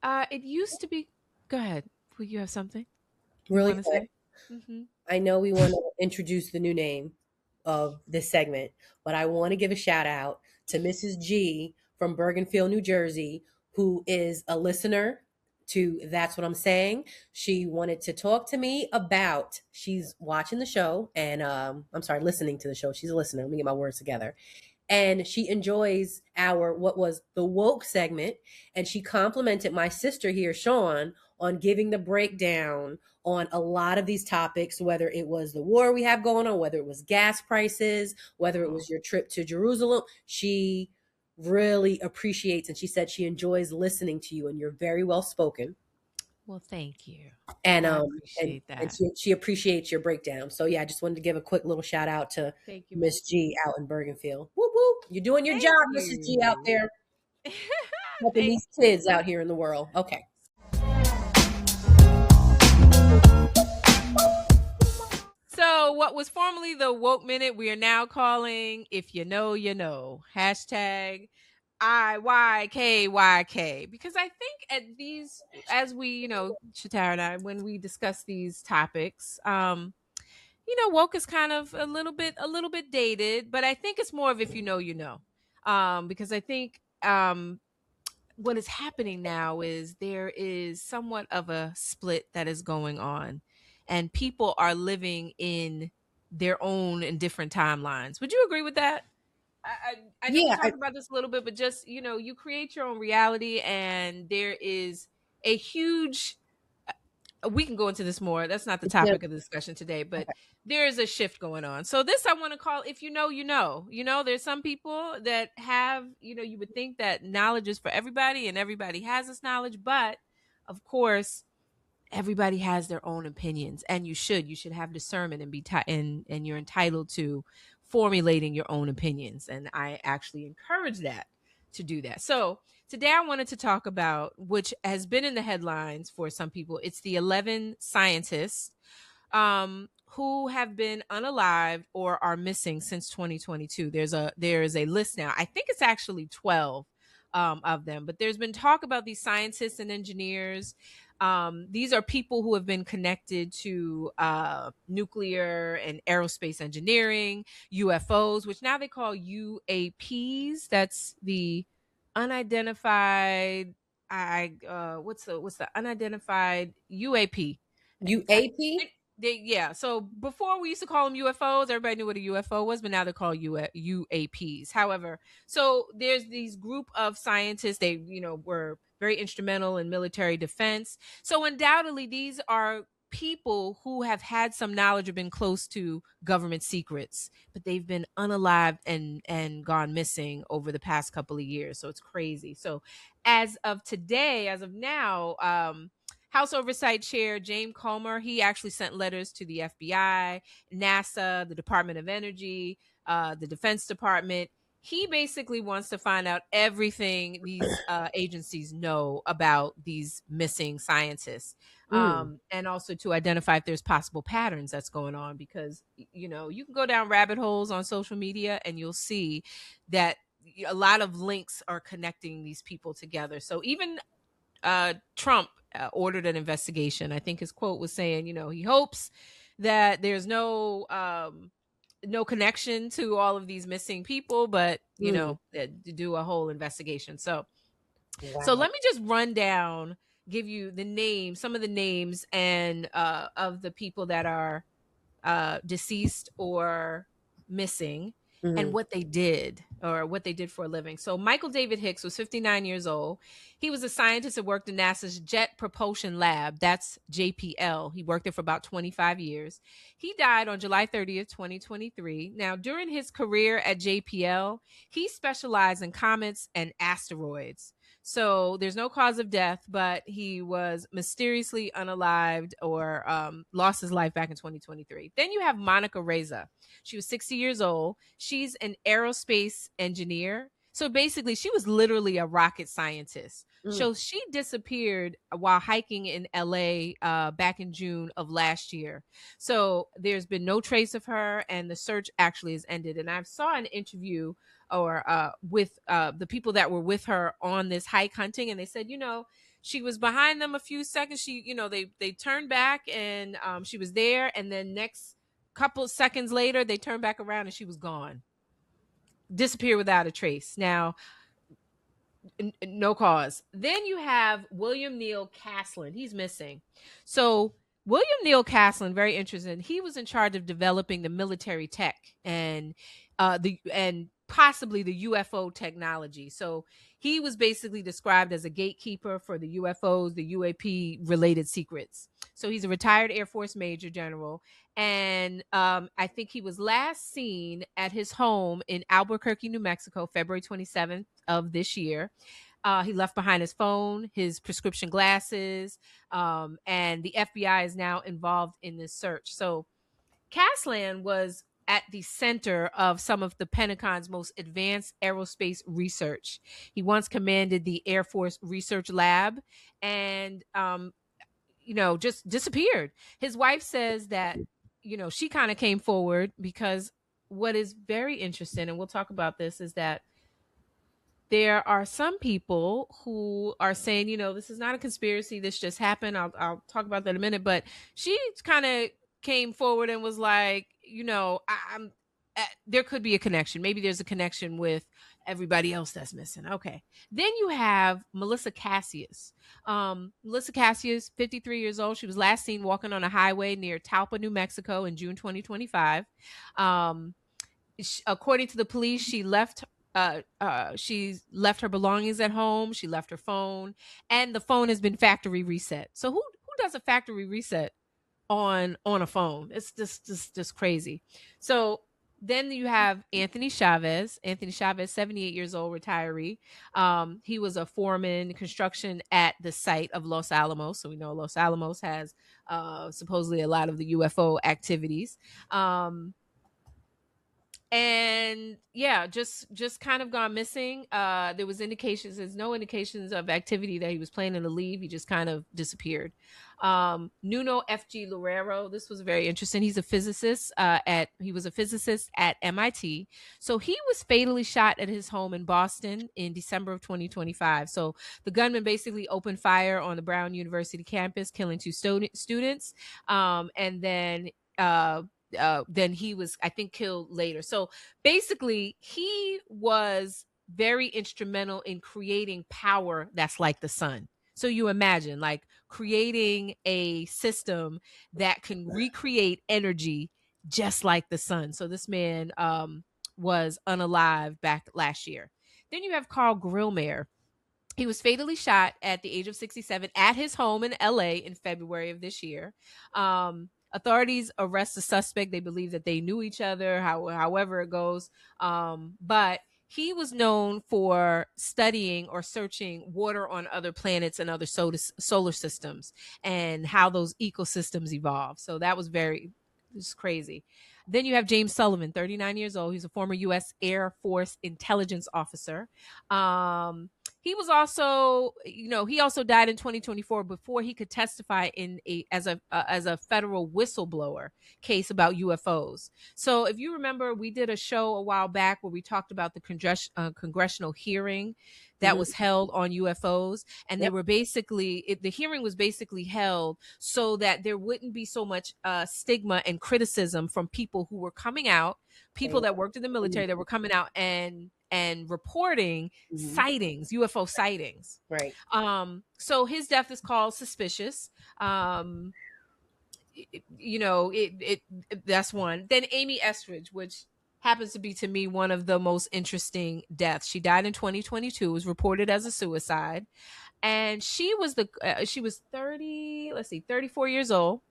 it used to be. Go ahead. Will you have something you Really want to quick. say? Mm-hmm. I know we want to introduce the new name of this segment, but I want to give a shout out to Mrs. G from Bergenfield, New Jersey, who is a listener to That's What I'm Saying. She wanted to talk to me about, she's watching the show and I'm sorry, listening to the show. She's a listener. Let me get my words together, and she enjoys our what was the woke segment, and she complimented my sister here, Sean, on giving the breakdown on a lot of these topics, whether it was the war we have going on, whether it was gas prices, whether it Oh, was your trip to Jerusalem. She really appreciates, and she said she enjoys listening to you, and you're very well spoken, well, thank you. and I and appreciate and that. she appreciates your breakdown. So yeah, I just wanted to give a quick little shout out to Thank you, Miss Miss G G. out in Bergenfield. Whoop whoop! You're doing your Thank job, Mrs. G out you. there, helping Thank these kids out here in the world. Okay. So, what was formerly the woke minute, we are now calling "If You Know, You Know." Hashtag IYKYK. Because I think at these, as we, Shatara and I, when we discuss these topics, woke is kind of a little bit dated, but I think it's more of if you know, you know. Because I think what is happening now is there is somewhat of a split that is going on, and people are living in their own and different timelines. Would you agree with that? I know we Yeah. talked about this a little bit, but just you create your own reality, and there is a huge we can go into this more. That's not the Yeah. topic of the discussion today, but there is a shift going on. So this I want to call if you know, you know. There's some people that have, you would think that knowledge is for everybody and everybody has this knowledge, but of course, everybody has their own opinions, and you should have discernment and and you're entitled to formulating your own opinions, and I actually encourage that to do that. So today I wanted to talk about, which has been in the headlines for some people, it's the 11 scientists who have been unalived or are missing since 2022. There is a list now. I think it's actually 12 of them, but there's been talk about these scientists and engineers. These are people who have been connected to nuclear and aerospace engineering, UFOs, which now they call UAPs. That's the unidentified. What's the unidentified UAP? UAP. Yeah. So before we used to call them UFOs, everybody knew what a UFO was, but now they're called UAPs. However, so there's these group of scientists. They, were very instrumental in military defense. So undoubtedly, these are people who have had some knowledge or been close to government secrets, but they've been unalived and gone missing over the past couple of years. So it's crazy. So as of today, as of now, House Oversight Chair James Comer, he actually sent letters to the FBI, NASA, the Department of Energy, the Defense Department. He basically wants to find out everything these agencies know about these missing scientists, Mm. and also to identify if there's possible patterns that's going on. Because you can go down rabbit holes on social media and you'll see that a lot of links are connecting these people together. So even Trump ordered an investigation. I think his quote was saying, he hopes that there's no connection to all of these missing people, but Mm. to do a whole investigation. So Wow. let me just run down, give you some of the names and of the people that are deceased or missing, and Mm. what they did or what they did for a living. So Michael David Hicks was 59 years old. He was a scientist that worked in NASA's Jet Propulsion Lab. That's JPL. He worked there for about 25 years. He died on July 30th, 2023. Now, during his career at JPL, he specialized in comets and asteroids. So there's no cause of death, but he was mysteriously unalived or lost his life back in 2023. Then you have Monica Reza. She was 60 years old. She's an aerospace engineer. So basically, she was literally a rocket scientist. Mm. So she disappeared while hiking in LA back in June of last year. So there's been no trace of her, and the search actually has ended. And I saw an interview or with the people that were with her on this hike hunting, and they said, she was behind them a few seconds. She, they turned back and she was there, and then next couple of seconds later, they turned back around and she was gone, disappeared without a trace. Now, no cause. Then you have William Neal Caslin. He's missing. So William Neal Caslin, very interesting. He was in charge of developing the military tech and possibly the UFO technology. So he was basically described as a gatekeeper for the UFOs, the UAP related secrets. So he's a retired Air Force Major General. And I think he was last seen at his home in Albuquerque, New Mexico, February 27th of this year. He left behind his phone, his prescription glasses, and the FBI is now involved in this search. So Caslin was at the center of some of the Pentagon's most advanced aerospace research. He once commanded the Air Force Research Lab and, just disappeared. His wife says that, she kind of came forward because what is very interesting, and we'll talk about this, is that there are some people who are saying, this is not a conspiracy. This just happened. I'll talk about that in a minute. But she kind of came forward and was like, I'm there could be a connection. Maybe there's a connection with everybody else that's missing. Okay. Then you have Melissa Cassius. Melissa Cassius, 53 years old. She was last seen walking on a highway near Talpa, New Mexico in June 2025. According to the police, she left her belongings at home. She left her phone, and the phone has been factory reset. So who does a factory reset on a phone? It's just crazy. So then you have Anthony Chavez, 78 years old, retiree. He was a foreman construction at the site of Los Alamos. So we know Los Alamos has supposedly a lot of the UFO activities. And yeah, just kind of gone missing. There's no indications of activity that he was planning to leave. He just kind of disappeared. Nuno F.G. Loureiro, this was very interesting. He's a physicist he was a physicist at MIT. So he was fatally shot at his home in Boston in December of 2025. So the gunman basically opened fire on the Brown University campus, killing two students. And then he was, I think, killed later. So basically, he was very instrumental in creating power that's like the sun. So you imagine, like, creating a system that can recreate energy just like the sun. So this man was unalived back last year. Then you have Carl Grillmayer. He was fatally shot at the age of 67 at his home in LA in February of this year. Authorities arrest the suspect. They believe that they knew each other, however it goes. But he was known for studying or searching water on other planets and other solar systems and how those ecosystems evolve. So that was it's crazy. Then you have James Sullivan, 39 years old. He's a former U.S. Air Force intelligence officer. He was also, he also died in 2024 before he could testify as a federal whistleblower case about UFOs. So if you remember, we did a show a while back where we talked about the congressional hearing that was held on UFOs. And they were basically, the hearing was basically held so that there wouldn't be so much stigma and criticism from people who were coming out, people that worked in the military that were coming out and reporting sightings, UFO sightings. Right. So his death is called suspicious. That's one. Then Amy Estridge, which happens to be, to me, one of the most interesting deaths. She died in 2022, was reported as a suicide. And she was 34 years old.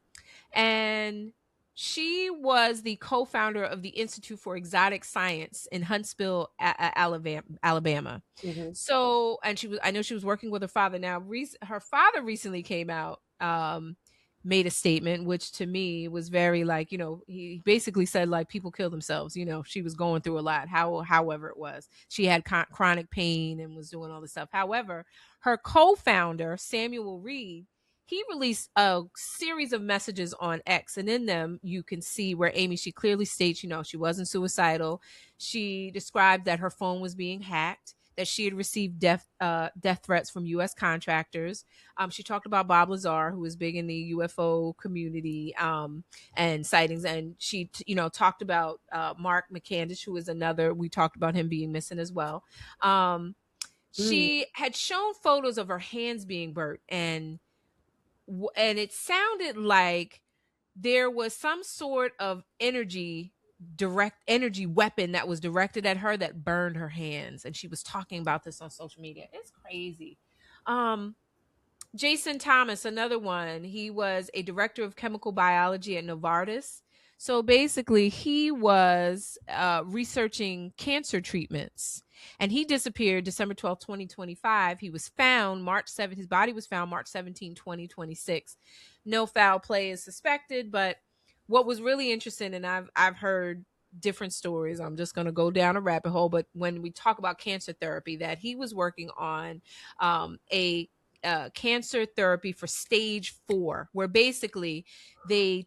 And she was the co-founder of the Institute for Exotic Science in Huntsville, Alabama. So, and I know she was working with her father. Now, her father recently came out, made a statement, which to me was very like, he basically said like people kill themselves. She was going through a lot. However it was, she had chronic pain and was doing all this stuff. However, her co-founder Samuel Reed, he released a series of messages on X, and in them you can see where she clearly states, she wasn't suicidal. She described that her phone was being hacked, that she had received death threats from U.S. contractors. She talked about Bob Lazar, who is big in the UFO community and sightings, and she talked about Mark McCandish, who is another. We talked about him being missing as well. She had shown photos of her hands being burnt, and it sounded like there was some sort of direct energy weapon that was directed at her that burned her hands, and she was talking about this on social media. It's crazy. Jason Thomas, another one, he was a director of chemical biology at Novartis. So basically he was researching cancer treatments, and he disappeared December 12th, 2025. He was found March 7th. His body was found March 17, 2026. No foul play is suspected, but what was really interesting, and I've heard different stories. I'm just going to go down a rabbit hole, but when we talk about cancer therapy, that he was working on a cancer therapy for stage 4, where basically they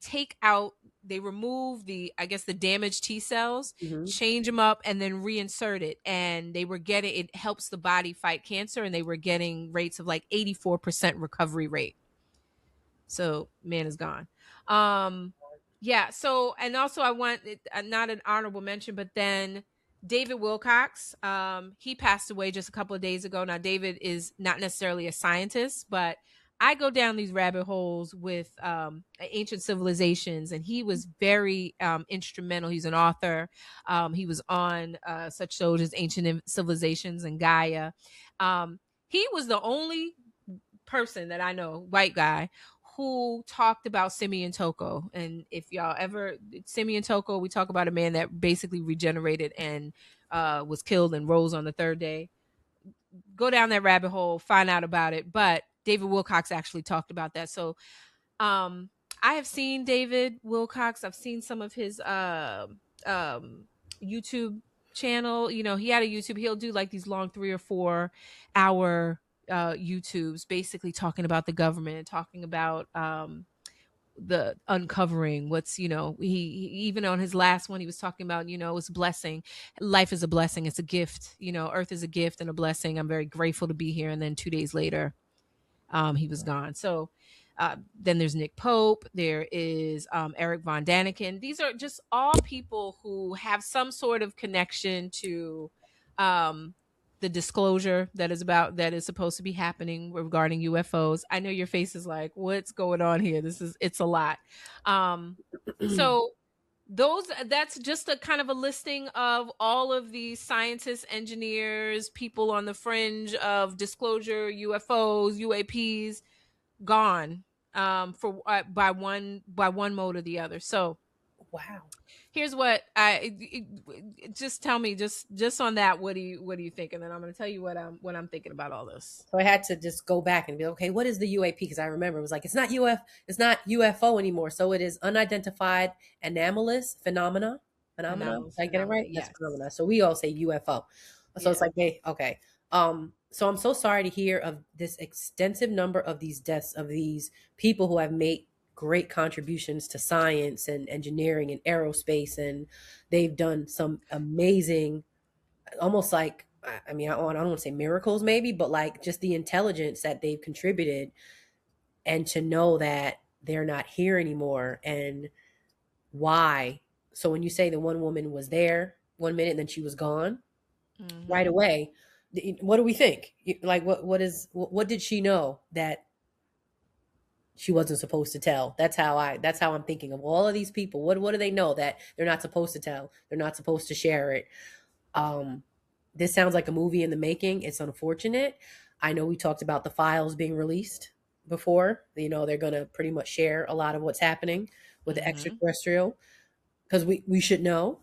remove the damaged T cells, change them up, and then reinsert it. And it helps the body fight cancer, and they were getting rates of like 84% recovery rate. So man is gone. Yeah. So, and also I want not an honorable mention, but then David Wilcox, he passed away just a couple of days ago. Now, David is not necessarily a scientist, but I go down these rabbit holes with ancient civilizations, and he was very instrumental. He's an author. He was on such shows as Ancient Civilizations and Gaia. He was the only person that I know, white guy, who talked about Simeon Toko. And if y'all ever, Simeon Toko, we talk about a man that basically regenerated and was killed and rose on the third day. Go down that rabbit hole, find out about it. But David Wilcox actually talked about that. So I have seen David Wilcox. I've seen some of his YouTube channel. He had a YouTube. He'll do like these long 3 or 4 hour YouTubes, basically talking about the government, talking about the uncovering what's, he even on his last one, he was talking about, it's a blessing. Life is a blessing. It's a gift. Earth is a gift and a blessing. I'm very grateful to be here. And then 2 days later, he was gone. So then there's Nick Pope. There is Eric Von Daniken. These are just all people who have some sort of connection to the disclosure that is supposed to be happening regarding UFOs. I know your face is like, what's going on here? It's a lot. So that's just a kind of a listing of all of the scientists, engineers, people on the fringe of disclosure, UFOs, UAPs, gone by one mode or the other. So wow. Here's what just tell me just on that. What do you think? And then I'm going to tell you what I'm thinking about all this. So I had to just go back and be okay. What is the UAP? Because I remember it was like it's not UFO anymore. So it is unidentified anomalous phenomena. Did I get it right? Yes. That's phenomena. So we all say UFO. So it's like, hey, okay. So I'm so sorry to hear of this extensive number of these deaths of these people who have made great contributions to science and engineering and aerospace, and they've done some amazing, almost like, I mean, I don't want to say miracles maybe, but like just the intelligence that they've contributed, and to know that they're not here anymore and why. So when you say the one woman was there 1 minute and then she was gone right away, what do we think? Like what did she know that she wasn't supposed to tell? That's how I'm thinking of all of these people. What do they know that they're not supposed to tell? They're not supposed to share it. This sounds like a movie in the making. It's unfortunate. I know we talked about the files being released before. They're going to pretty much share a lot of what's happening with the extraterrestrial, because we should know.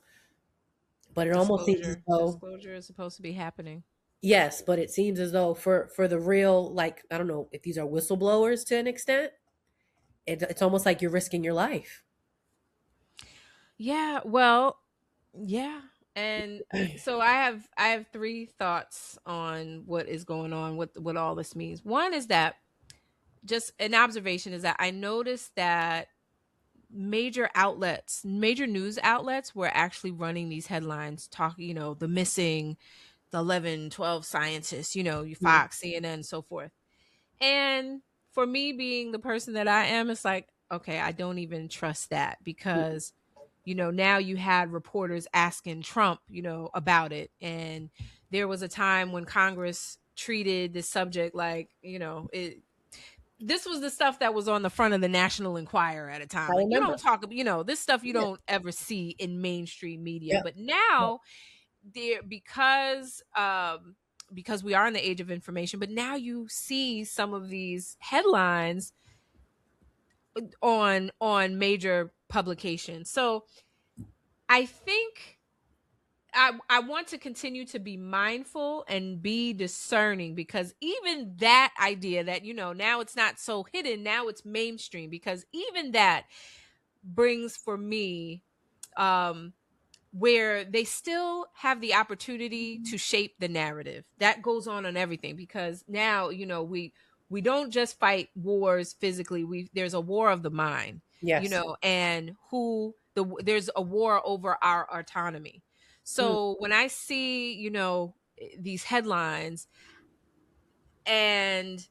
But it almost seems as though disclosure is supposed to be happening. Yes, but it seems as though for the real, like, I don't know if these are whistleblowers to an extent, it's almost like you're risking your life. Yeah, well, yeah. And so I have three thoughts on what is going on, what all this means. One is that, just an observation, is that I noticed that major news outlets were actually running these headlines talking, the missing, the 11, 12 scientists, you Mhm. Fox, CNN, so forth. And for me, being the person that I am, it's like, okay, I don't even trust that, because now you had reporters asking Trump, about it. And there was a time when Congress treated this subject like, this was the stuff that was on the front of the National Enquirer at a time. I Like, you remember. don't talk, this stuff you Yeah. don't ever see in mainstream media. Yep. But now, there, because we are in the age of information, but now you see some of these headlines on major publications. So I think I want to continue to be mindful and be discerning, because even that idea that, now it's not so hidden, now it's mainstream, because even that brings, for me, um where they still have the opportunity to shape the narrative that goes on everything. Because now, we don't just fight wars physically, there's a war of the mind, Yes. and there's a war over our autonomy. Mm. So when I see, these headlines, and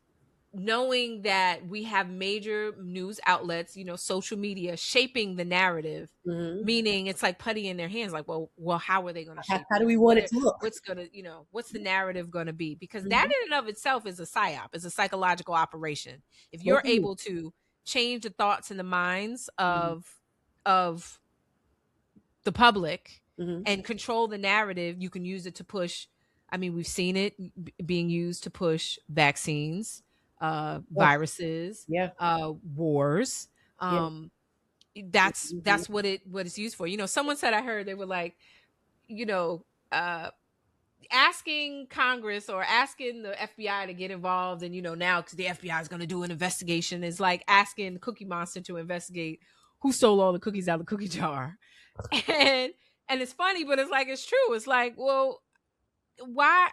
knowing that we have major news outlets, social media, shaping the narrative, Mhm. meaning it's like putty in their hands. Like, well, how are they going to shape How it? do we want it to look? What's going to, what's the narrative going to be? Because that Mhm. in and of itself is a psyop, is a psychological operation. If Both you're of you. able to change the thoughts and the minds Mhm. of the public Mhm. and control the narrative, you can use it to push. I mean, we've seen it being used to push vaccines, Yeah. viruses, Yeah. wars. Yeah. Um, that's Mhm. that's what it's used for. Someone said, I heard, they were like, you know, uh, asking Congress or asking the FBI to get involved, and now, because the FBI is going to do an investigation, is like asking Cookie Monster to investigate who stole all the cookies out of the cookie jar. and and it's funny, but it's like, it's true. It's like, well, why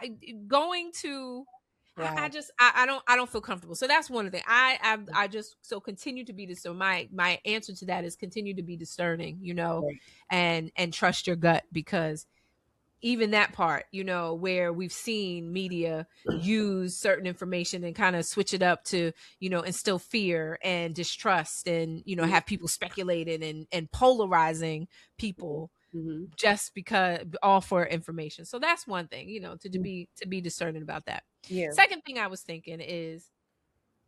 going to, I Wow. just, I don't feel comfortable. So that's one of the things. I just, so continue to be this. So my answer to that is continue to be discerning, Right. and trust your gut, because even that part, where we've seen media use certain information and kind of switch it up to, instill fear and distrust, and, Mhm. have people speculating and polarizing people, Mhm. just because, all for information. So that's one thing, to Mhm. be discerning about that. Yeah. Second thing I was thinking is,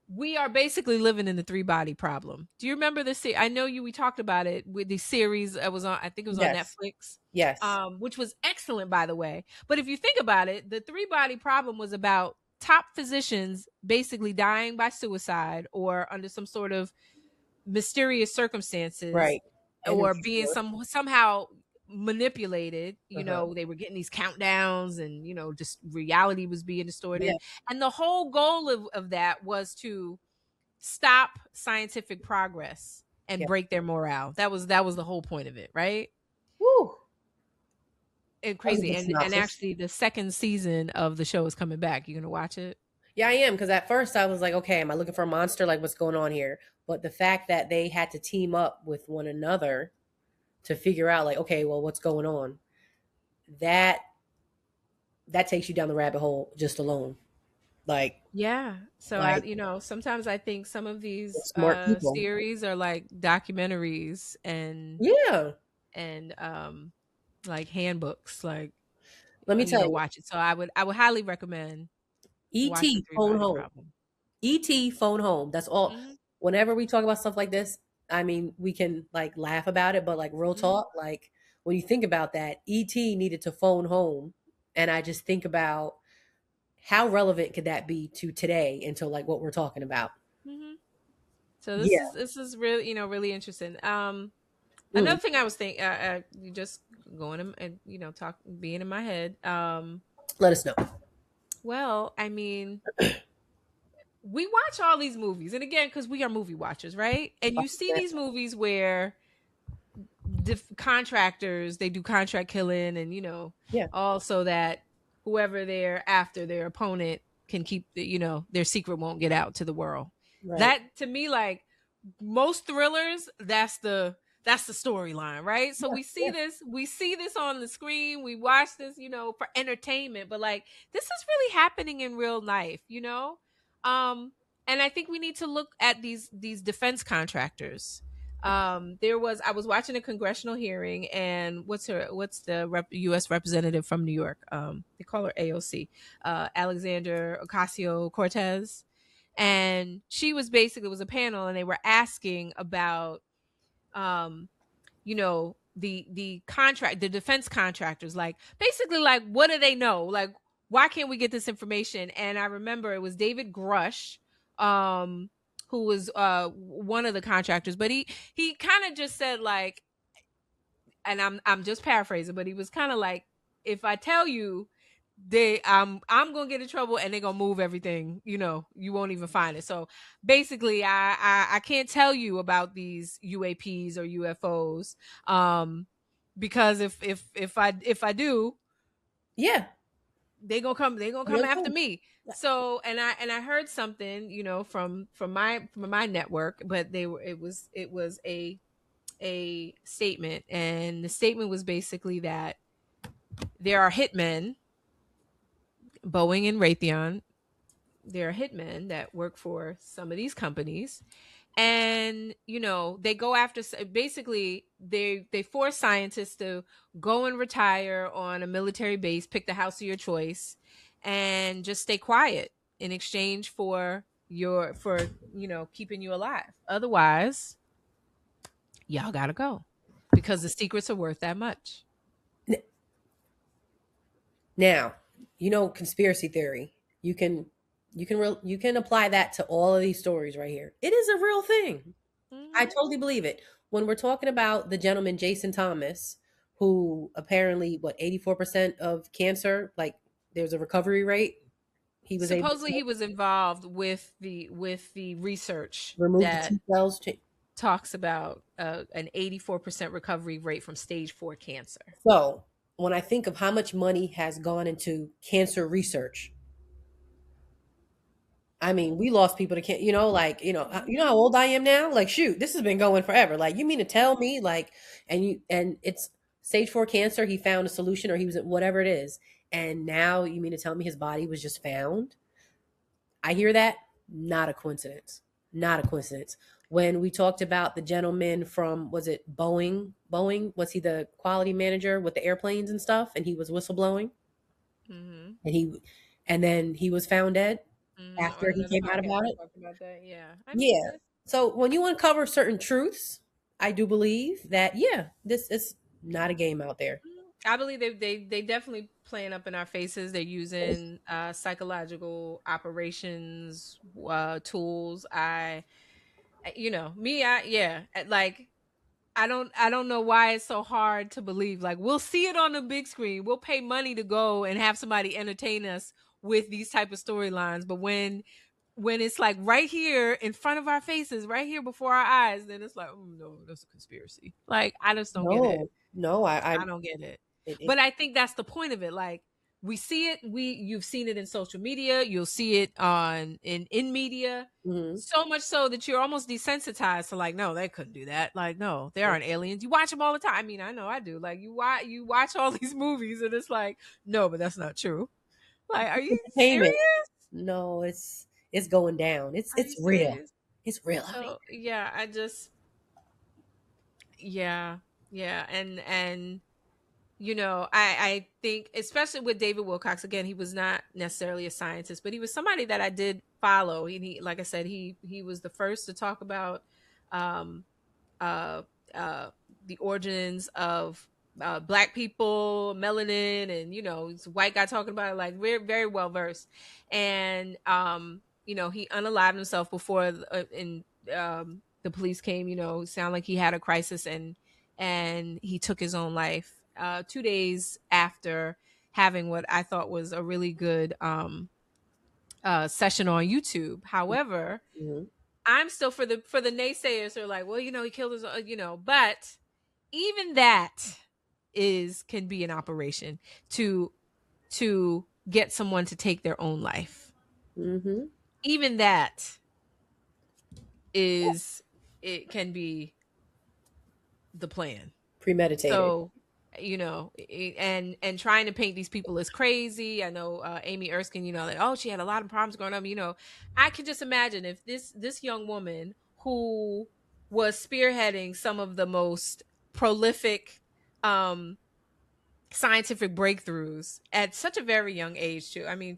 we are basically living in the three body problem. Do you remember this? I know we talked about it with the series that was on, I think it was on Yes. Netflix, Yes. which was excellent, by the way. But if you think about it, the three body problem was about top physicians basically dying by suicide or under some sort of mysterious circumstances, Right. Energy or being source. somehow manipulated. Uh-huh. They were getting these countdowns, and just reality was being Yeah. distorted. And the whole goal of that was to stop scientific progress and Yeah. break their morale. That was the whole point of it, right? Woo. And That was a crazy. good And synopsis. actually, the second season of the show is coming back. You gonna watch it? Yeah, I am, because at first I was like, okay, am I looking for a monster? Like, what's going on here? But the fact that they had to team up with one another to figure out, like, okay, well, what's going on? That that takes you down the rabbit hole just alone. Like, Yeah. So like sometimes I think some of these smart people. series are like documentaries, Yeah. and like handbooks, like, Let me tell you, watch it. So I would highly recommend watch the ET three phone body home. problem. ET phone home. That's all. Hmm. Whenever we talk about stuff like this, I mean, we can like laugh about it, but like real Hmm. talk, like when you think about that, ET needed to phone home. And I just think about how relevant could that be to today until like what we're talking about. Hmm. So this Yeah. is this is really, really interesting. Mm. Another thing I was thinking, you just going and talk being in my head. Let us know. Well, I mean, we watch all these movies, and again, because we are movie watchers, right? And you see these movies where contractors, they do contract killing, and also that whoever they're after, their opponent, can keep their secret won't get out to the world. Right. That, to me, like most thrillers, that's the storyline, right? So we see this on the screen, we watch this for entertainment, but like this is really happening in real life. And I think we need to look at these defense contractors. I was watching a congressional hearing, and what's the U.S. representative from New York? They call her AOC, Alexandra Ocasio-Cortez, and she was a panel, and they were asking about, the defense contractors, like basically like what do they know, like why can't we get this information? And I remember it was David Grush, who was one of the contractors, but he kind of just said like, and I'm just paraphrasing, but he was kind of like, if I tell you, I'm gonna get in trouble and they're gonna move everything, you won't even find it. So basically I can't tell you about these UAPs or UFOs, because if I do, they're gonna come after me. So and I heard something from my network, but it was a statement, and the statement was basically that there are hitmen, Boeing and Raytheon, there are hitmen that work for some of these companies, and they go after, basically they force scientists to go and retire on a military base, pick the house of your choice, and just stay quiet in exchange for keeping you alive. Otherwise, y'all gotta go, because the secrets are worth that much. Now, conspiracy theory, you can apply that to all of these stories right here. It is a real thing. Mm-hmm. I totally believe it. When we're talking about the gentleman Jason Thomas, who apparently 84% of cancer, like there's a recovery rate. He was supposedly he was involved with the research remove the T cells. Talks about an 84% recovery rate from stage 4 cancer. So when I think of how much money has gone into cancer research, I mean, we lost people to cancer, you know how old I am now? Like, shoot, this has been going forever. Like, you mean to tell me, like, and it's stage 4 cancer, he found a solution, or he was, whatever it is. And now you mean to tell me his body was just found? I hear that. Not a coincidence. Not a coincidence. When we talked about the gentleman from, was it Boeing? Was he the quality manager with the airplanes and stuff? And he was whistleblowing. Mm-hmm. And then he was found dead after he came out about it. About that. Yeah. So when you uncover certain truths, I do believe that, this is not a game out there. I believe they definitely playing up in our faces. They're using psychological operations tools. I don't know why it's so hard to believe. Like, we'll see it on the big screen. We'll pay money to go and have somebody entertain us with these type of storylines. But when it's like right here in front of our faces, right here before our eyes, then it's like, oh no, that's a conspiracy. Like, I just don't get it. No, I don't get it. But I think that's the point of it. Like, we see it. You've seen it in social media. You'll see it in media. Mm-hmm. So much so that you're almost desensitized to, like, no, they couldn't do that. Like, no, there aren't aliens. You watch them all the time. I mean, I know I do. Like, you watch all these movies, and it's like, no, but that's not true. Like, are you serious? No, it's going down. It's real. Serious? It's real. So, yeah, and I think, especially with David Wilcox, again, he was not necessarily a scientist, but he was somebody that I did follow. He, like I said, he was the first to talk about the origins of Black people, melanin, and he's a white guy talking about it, like, very, very well versed. And he unalived himself before the police came. Sound like he had a crisis, and he took his own life 2 days after having what I thought was a really good session on YouTube. However, I'm still for the naysayers who are like, well, he killed his, but even that can be an operation to get someone to take their own life. Even that it can be the plan, premeditated. So, and trying to paint these people as crazy. I know Amy Erskine, like, she had a lot of problems growing up. I can just imagine if this young woman who was spearheading some of the most prolific scientific breakthroughs at such a very young age too. I mean,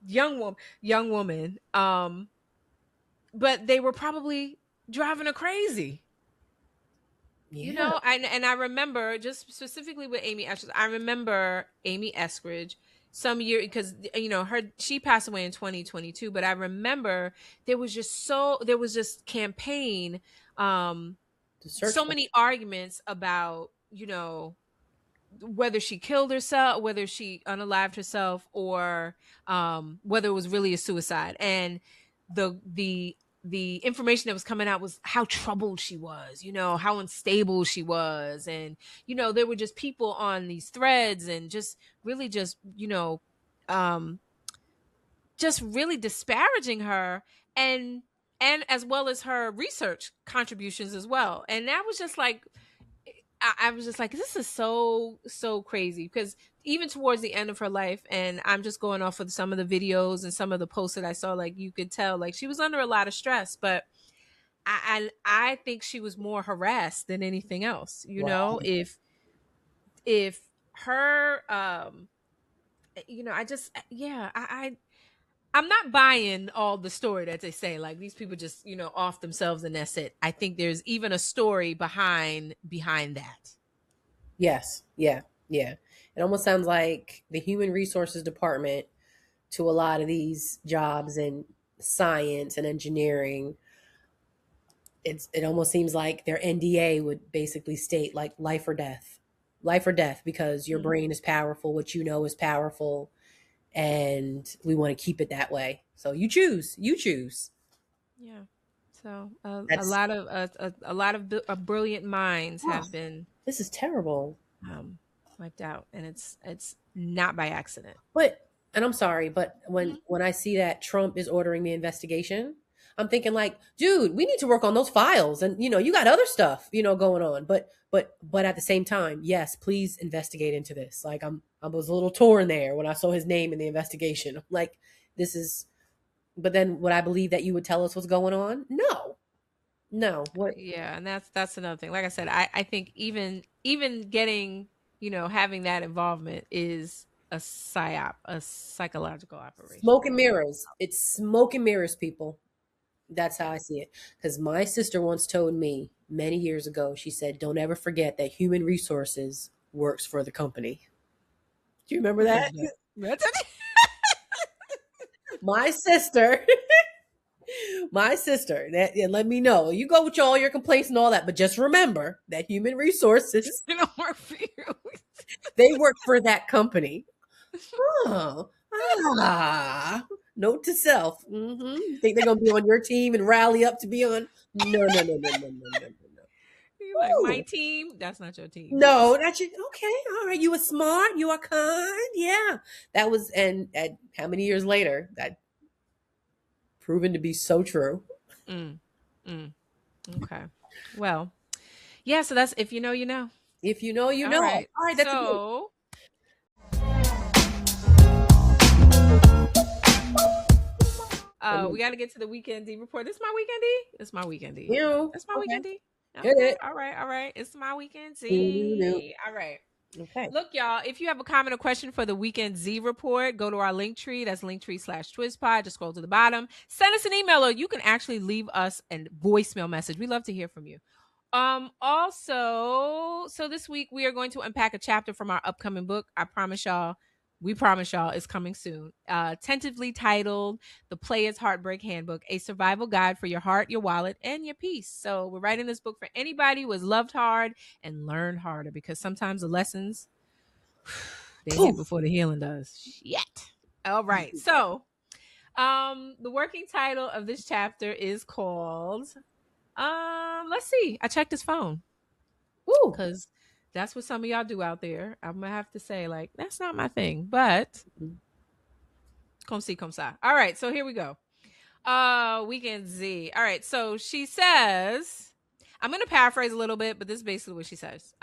young woman, but they were probably driving her crazy. And I remember, just specifically with Amy Eskridge, I remember Amy Eskridge some year, because she passed away in 2022, but I remember there was just campaign, so many arguments about whether she killed herself, whether she unalived herself, or whether it was really a suicide. And the information that was coming out was how troubled she was, how unstable she was. And, there were just people on these threads and just really just really disparaging her, and as well as her research contributions as well. And that was just like, I was just like, this is so crazy, because even towards the end of her life, and I'm just going off of some of the videos and some of the posts that I saw, like, you could tell, like, she was under a lot of stress, but I think she was more harassed than anything else. If her, I'm not buying all the story that they say, like, these people just, off themselves and that's it. I think there's even a story behind that. Yes. Yeah. It almost sounds like the human resources department to a lot of these jobs in science and engineering, it almost seems like their NDA would basically state like life or death, because your brain is powerful, what is powerful, and we want to keep it that way. So you choose. Yeah. So a lot of brilliant minds have been. This is terrible. Wiped out, and it's not by accident. And I'm sorry, but when I see that Trump is ordering the investigation, I'm thinking like, dude, we need to work on those files, and you got other stuff going on. But at the same time, yes, please investigate into this. Like I was a little torn there when I saw his name in the investigation. Like, this is. But then would I believe that you would tell us what's going on? No. What? Yeah, and that's another thing. Like I said, I think even getting having that involvement is a psyop, a psychological operation. Smoke and mirrors. It's smoke and mirrors, people. That's how I see it. Because my sister once told me many years ago, she said, don't ever forget that human resources works for the company. Do you remember that? My sister, let me know. You go with all your complaints and all that, but just remember that human resources, they don't work for you. They work for that company. Note to self. Think they're gonna be on your team and rally up to be on? No. You're like, my team? That's not your team. No, that's your. Okay, all right. You are smart. You are kind. Yeah, that was. And how many years later that proven to be so true. Okay. Well, yeah. So that's if you know, you know. If you know, you know. All right. That's so. We got to get to the Weekend D report. This is my Weekend D. It's my Weekend D. That's my Weekend D. Okay. All right. It's my Weekend Z. All right. Okay. Look, y'all, if you have a comment or question for the Weekend Z report, go to our link tree. That's linktree/twispod. Just scroll to the bottom. Send us an email, or you can actually leave us a voicemail message. We love to hear from you. Also, so this week we are going to unpack a chapter from our upcoming book. We promise y'all it's coming soon. Tentatively titled The Player's Heartbreak Handbook, a survival guide for your heart, your wallet, and your peace. So we're writing this book for anybody who has loved hard and learned harder, because sometimes the lessons, they hit before the healing does. Shit. All right. So The working title of this chapter is called let's see. I checked his phone. Ooh. Because that's what some of y'all do out there. I'm gonna have to say, like, that's not my thing, but come see, come sa. All right, so here we go. Weekend Z. All right, so she says, I'm gonna paraphrase a little bit, but this is basically what she says.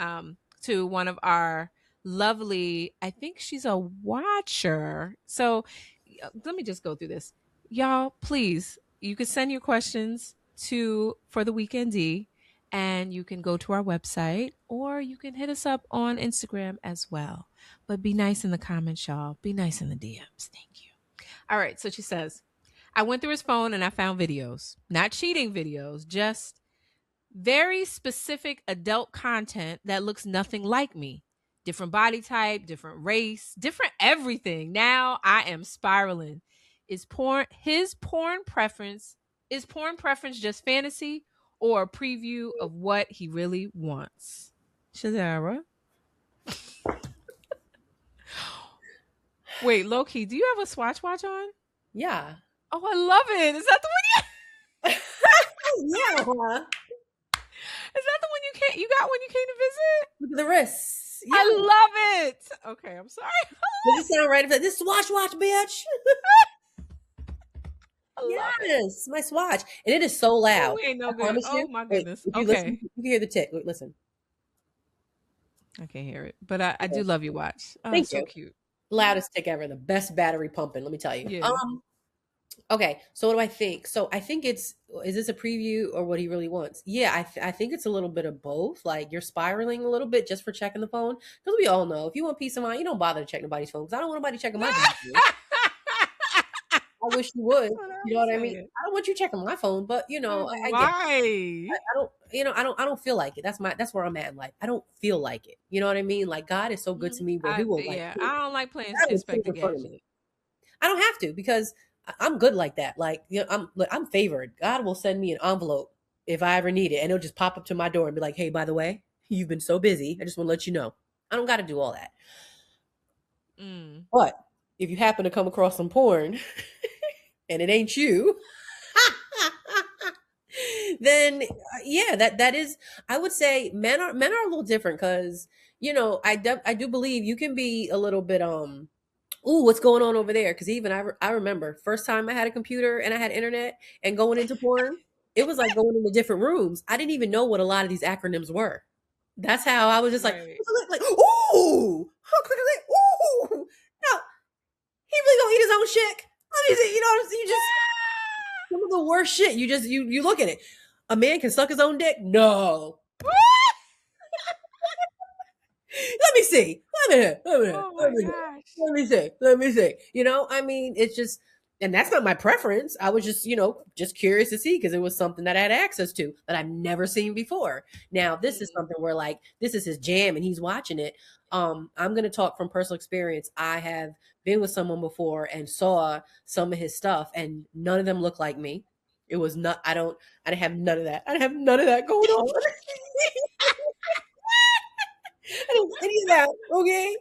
To one of our lovely, I think she's a watcher. So let me just go through this. Y'all, please, you can send your questions to for the Weekend D, and you can go to our website or you can hit us up on Instagram as well. But be nice in the comments, y'all. Be nice in the DMs. Thank you. All right, so she says, I went through his phone and I found videos, not cheating videos, just very specific adult content that looks nothing like me. Different body type, different race, different everything. Now I am spiraling. Is porn preference just fantasy or a preview of what he really wants? Shazara. Wait, Loki, do you have a Swatch watch on? Yeah. Oh, I love it. Is that the one Yeah. Is that the one you got when you came to visit? Look at the wrists. Yeah. I love it. Okay, I'm sorry. Does it sound right? This Swatch, bitch. Yes, my Swatch, and it is so loud. Oh, ain't no good. Oh my goodness. Wait, okay, you can hear the tick. Wait, listen. I can't hear it, but I do love your watch. Oh, Thank so you. cute. Loudest tick ever. The best battery pumping. Let me tell you. Yeah. Okay, so what do I think? So I think is this a preview or what he really wants? Yeah, I think it's a little bit of both. Like you're spiraling a little bit just for checking the phone. Because we all know if you want peace of mind, you don't bother to check nobody's phone. Because I don't want nobody checking my phone. I wish you would. You know what I mean? I don't want you checking my phone, but you know, I don't. You know, I don't feel like it. That's where I'm at in life. I don't feel like it. You know what I mean? Like God is so good to me, but He will like. Yeah, I don't like playing I Inspector Gadget. I don't have to because I'm good like that. Like you know, I'm favored. God will send me an envelope if I ever need it, and it'll just pop up to my door and be like, "Hey, by the way, you've been so busy. I just want to let you know. I don't got to do all that." But if you happen to come across some porn and it ain't you, then yeah, that is. I would say men are a little different because you know I do believe you can be a little bit ooh, what's going on over there? Because even I remember first time I had a computer and I had internet and going into porn, it was like going into different rooms. I didn't even know what a lot of these acronyms were. That's how I was just like, ooh, how quickly, ooh, no, he really gonna eat his own shit. Let me see, you know what I'm saying? You just some of the worst shit. You just you look at it. A man can suck his own dick? No. Let me see. Let me see. You know, I mean, it's just, and that's not my preference. I was just, you know, just curious to see because it was something that I had access to that I've never seen before. Now, this is something where like this is his jam and he's watching it. I'm going to talk from personal experience. I have been with someone before and saw some of his stuff, and none of them look like me. It was not. I didn't have none of that. I didn't have none of that going on. I didn't see any of that, okay?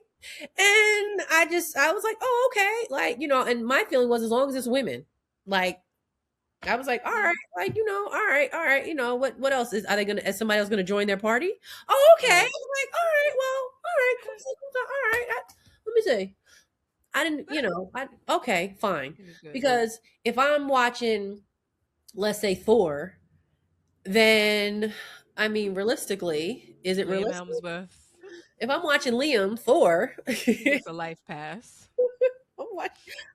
And I was like, oh, okay. Like, you know, and my feeling was as long as it's women, like, I was like, all right, like, you know, all right. You know, what else is somebody else going to join their party? Oh, okay. I was like, all right, well, all right. All right. Let me see. I didn't, you know, okay, fine. Because if I'm watching, let's say Thor, then, I mean, realistically, is it realistic? If I'm watching Liam Thor, it's a life pass.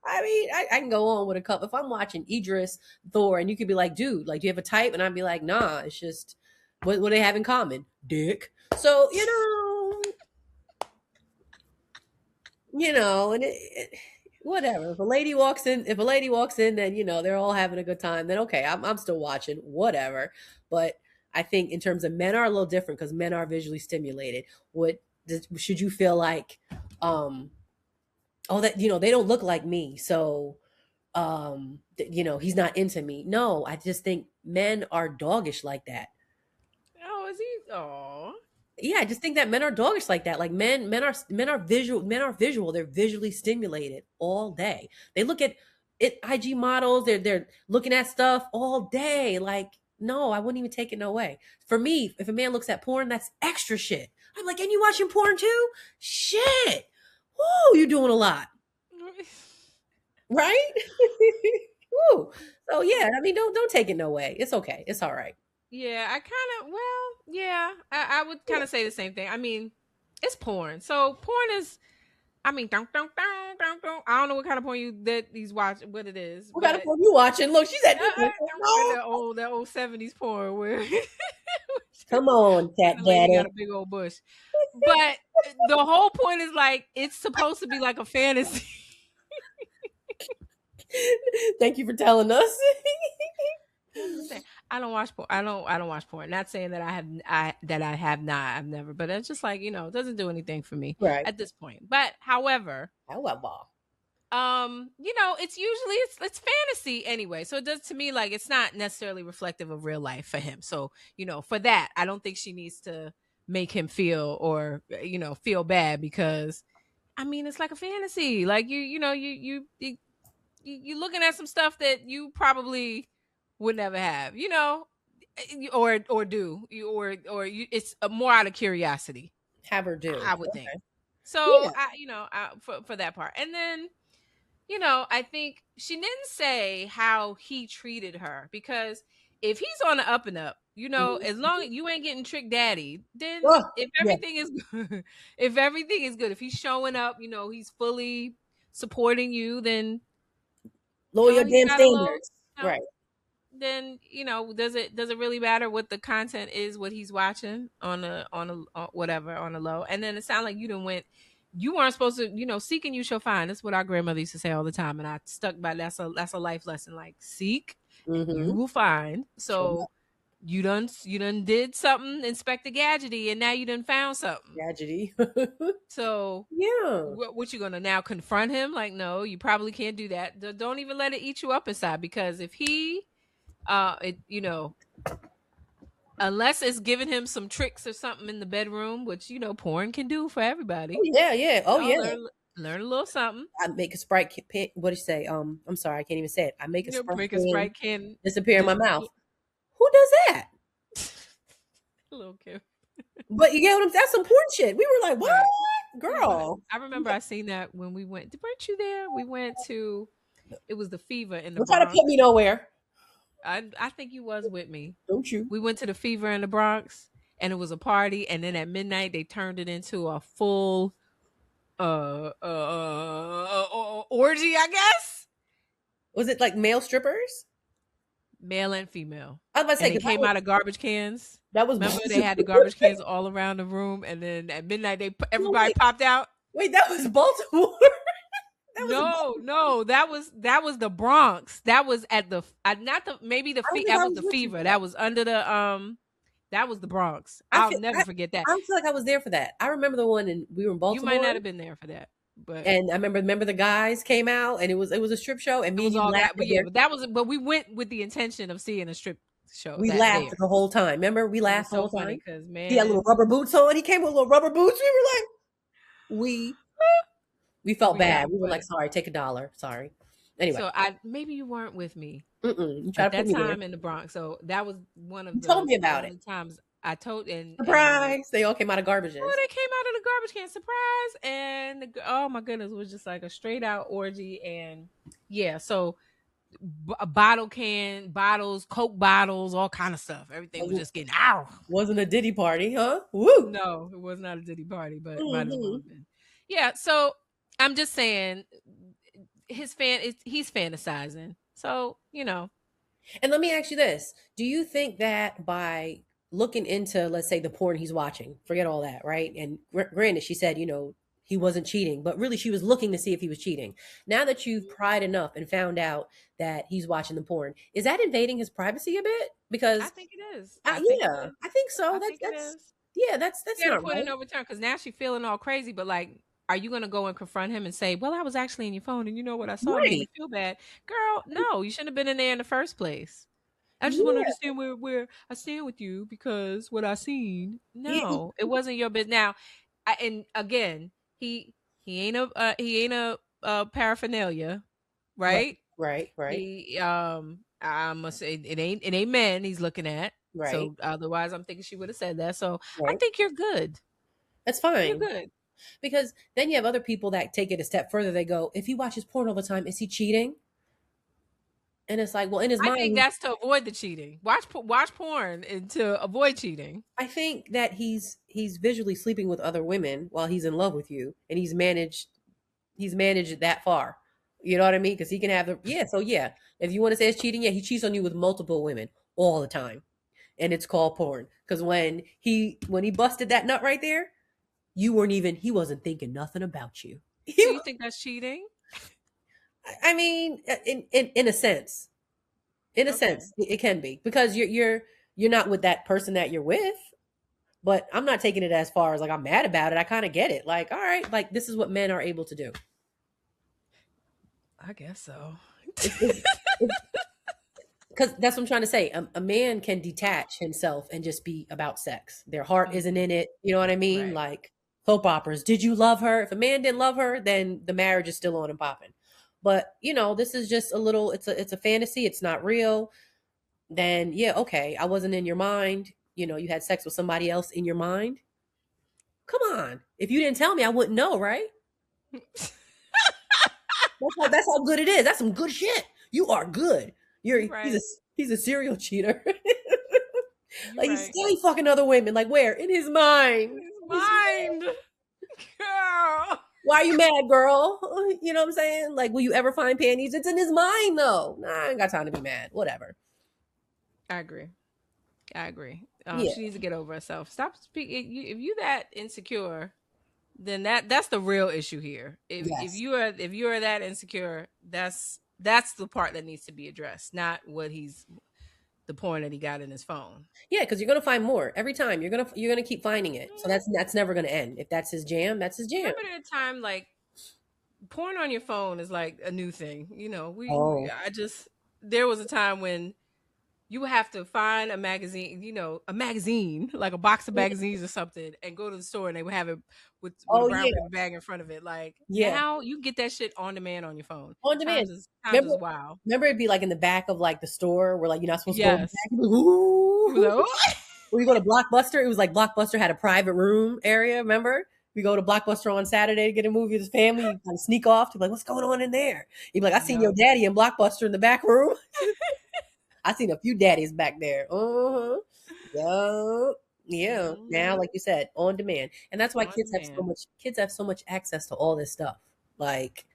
I mean, I can go on with a couple. If I'm watching Idris Thor, and you could be like, dude, like, do you have a type? And I'd be like, nah, it's just what do they have in common? Dick. So you know, and whatever. If a lady walks in, then you know they're all having a good time. Then okay, I'm still watching, whatever. But I think in terms of men are a little different because men are visually stimulated. Should you feel like, that, you know, they don't look like me, so, you know, he's not into me. No, I just think men are doggish like that. Oh, is he? Oh, yeah, I just think that men are doggish like that. Like men are visual. They're visually stimulated all day. They look at IG models, they're looking at stuff all day. Like, no, I wouldn't even take it no way. For me, if a man looks at porn, that's extra shit. I'm like, and you watching porn too? Shit. Woo, you're doing a lot. Right? Woo. So yeah, I mean, don't take it no way. It's okay. It's all right. Yeah, I would kind of say the same thing. I mean, it's porn. So porn is, I mean, dun, dun, dun, dun, dun. I don't know what kind of porn he's watching, what it is. What kind of porn you watching? Look, she's at that old 70s porn where come on, cat daddy. Got a big old bush. But the whole point is like it's supposed to be like a fantasy. Thank you for telling us. I don't watch porn. I don't watch porn. Not saying that I have not. I've never. But it's just like, it doesn't do anything for me at this point. But however, it's usually it's fantasy anyway. So it does to me like it's not necessarily reflective of real life for him. So, for that, I don't think she needs to make him feel or feel bad because I mean it's like a fantasy. Like you're looking at some stuff that you probably would never have, or do or it's more out of curiosity. Have her do. I would think. So for that part. And then I think she didn't say how he treated her because if he's on the up and up, as long as you ain't getting trick daddy, then if everything is good, if he's showing up, he's fully supporting you, then lower your damn standards. Right. Then, does it really matter what the content is, what he's watching on a whatever, on a low? And then it sounds like you weren't supposed to, seek and you shall find. That's what our grandmother used to say all the time. And I stuck by that's a life lesson. Like seek, you will find. So you done did something, Inspector Gadgety, and now you done found something. Gadgety. So what you gonna now confront him? Like, no, you probably can't do that. Don't even let it eat you up inside, because if he unless it's giving him some tricks or something in the bedroom, which porn can do for everybody. Learn a little something. I make a Sprite can, what do you say? I'm sorry, I can't even say it. I make a Sprite can disappear in my mouth. Who does that? Little kid. But you get what I'm saying? That's some porn shit. We were like, what? Girl. I remember I seen that when we went. Weren't you there? We went to, it was the Fever in the Bronx. Don't try to put me nowhere. I think you was with me. Don't you? We went to the Fever in the Bronx, and it was a party, and then at midnight they turned it into a full orgy, I guess. Was it like male strippers? Male and female. I was about to say, it came out of garbage cans. That was remember they had the garbage cans all around the room, and then at midnight everybody popped out. Wait, that was Baltimore. No, that was the Bronx. That was at the that was the Fever. That was under the that was the Bronx. I'll never forget that. I feel like I was there for that. I remember the one, and we were in Baltimore. You might not have been there for that. But I remember the guys came out, and it was a strip show, and me and you laughed. But we went with the intention of seeing a strip show. We laughed the whole time. Remember, we laughed the whole time because man, he had little rubber boots on. He came with little rubber boots. We were like, we felt bad. We were like, sorry, take $1. Sorry. Anyway, so maybe you weren't with me. You tried at that time in the Bronx. So that was one of the told me about it. Times I told and surprise. They all came out of garbage. Oh, they came out of the garbage can, surprise, and oh my goodness, it was just like a straight out orgy. And so bottles, Coke bottles, all kind of stuff. Everything was just getting out. Wasn't a Diddy party, huh? Woo! No, it was not a Diddy party, but might as well have been. Yeah, so I'm just saying, he's fantasizing. So And let me ask you this: do you think that by looking into, let's say, the porn he's watching, forget all that, right? And granted, she said, he wasn't cheating, but really she was looking to see if he was cheating. Now that you've pried enough and found out that he's watching the porn, is that invading his privacy a bit? Because I think it is. I think so. That's not right. No return, because now she's feeling all crazy. But like, are you going to go and confront him and say, well, I was actually in your phone and you know what I saw? Right. Made me feel bad. Girl, no, you shouldn't have been in there in the first place. I just want to understand where I stand with you because what I seen. No, it wasn't your business. Now, and again, he ain't a paraphernalia, right? Right. I must say it ain't men he's looking at. Right. So otherwise, I'm thinking she would have said that. So I Right. think you're good. That's You're fine. good. Because then you have other people that take it a step further. They go, if he watches porn all the time, is he cheating? And it's like, well, in his I think mind, that's to avoid the cheating. Watch porn and to avoid cheating. I think that he's visually sleeping with other women while he's in love with you, and he's managed it that far. You know what I mean? Because he can have the So yeah, if you want to say it's cheating, yeah, he cheats on you with multiple women all the time, and it's called porn. Because when he busted that nut right there, he wasn't thinking nothing about you. So you think that's cheating? I mean, in a sense. In a sense, it can be, because you're not with that person that you're with. But I'm not taking it as far as like I'm mad about it. I kind of get it. Like, all right, like this is what men are able to do. I guess so. Because that's what I'm trying to say. A man can detach himself and just be about sex. Their heart isn't in it. You know what I mean? Right. Like soap operas. Did you love her? If a man didn't love her, then the marriage is still on and popping. But this is just a little. It's a fantasy. It's not real. Then yeah, okay. I wasn't in your mind. You had sex with somebody else in your mind. Come on. If you didn't tell me, I wouldn't know, right? That's how good it is. That's some good shit. You are good. Right. He's a serial cheater. Like he's right. still fucking other women. Like where? In his mind. His mind. Girl. Why are you mad, girl? You know what I'm saying? Like, will you ever find panties? It's in his mind, though. Nah, I ain't got time to be mad. Whatever. I agree. Yeah. She needs to get over herself. Stop speaking. If you that insecure, then that's the real issue here. If you are that insecure, that's the part that needs to be addressed, not the porn that he got in his phone. Yeah, because you're gonna find more every time. You're gonna keep finding it. So that's never gonna end. If that's his jam, that's his jam. Remember the time like porn on your phone is like a new thing. There was a time when you would have to find a magazine, like a box of magazines or something, and go to the store and they would have it with a brown paper bag in front of it. Like now you get that shit on demand on your phone. On demand. Times is wow. Remember it'd be like in the back of like the store where like you're not supposed to go in the back. Ooh. When you go to Blockbuster, it was like Blockbuster had a private room area, remember? We go to Blockbuster on Saturday to get a movie with his family. You kind of sneak off to be like, what's going on in there? You'd be like, I seen your daddy in Blockbuster in the back room. I seen a few daddies back there. Yeah. Now, like you said, on demand. And that's why kids have so much access to all this stuff. Like,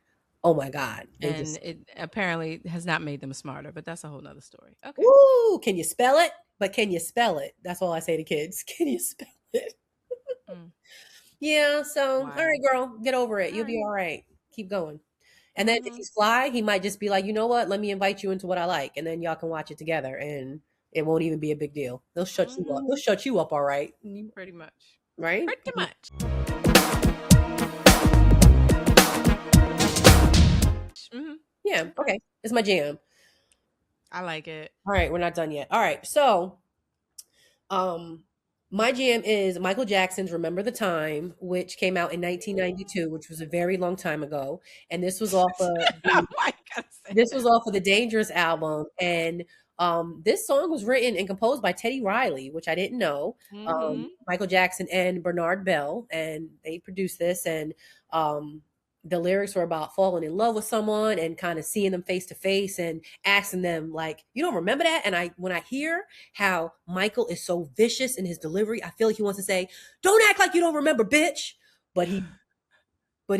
oh my God. It apparently has not made them smarter, but that's a whole nother story. Okay. Ooh, can you spell it? But can you spell it? That's all I say to kids. Can you spell it? Yeah, so all right, girl, get over it. You'll be all right. Keep going. And then if he's fly, he might just be like, you know what? Let me invite you into what I like, and then y'all can watch it together, and it won't even be a big deal. They'll shut you up. He'll shut you up, all right. Pretty much. Right? Pretty much. Yeah. Okay. It's my jam. I like it. All right, we're not done yet. All right, so, my jam is Michael Jackson's "Remember the Time," which came out in 1992, which was a very long time ago, and this was off of the Dangerous album, and this song was written and composed by Teddy Riley, which I didn't know. Michael Jackson and Bernard Bell, and they produced this, and the lyrics were about falling in love with someone and kind of seeing them face to face and asking them like, you don't remember that? And when I hear how Michael is so vicious in his delivery, I feel like he wants to say, don't act like you don't remember, bitch. But he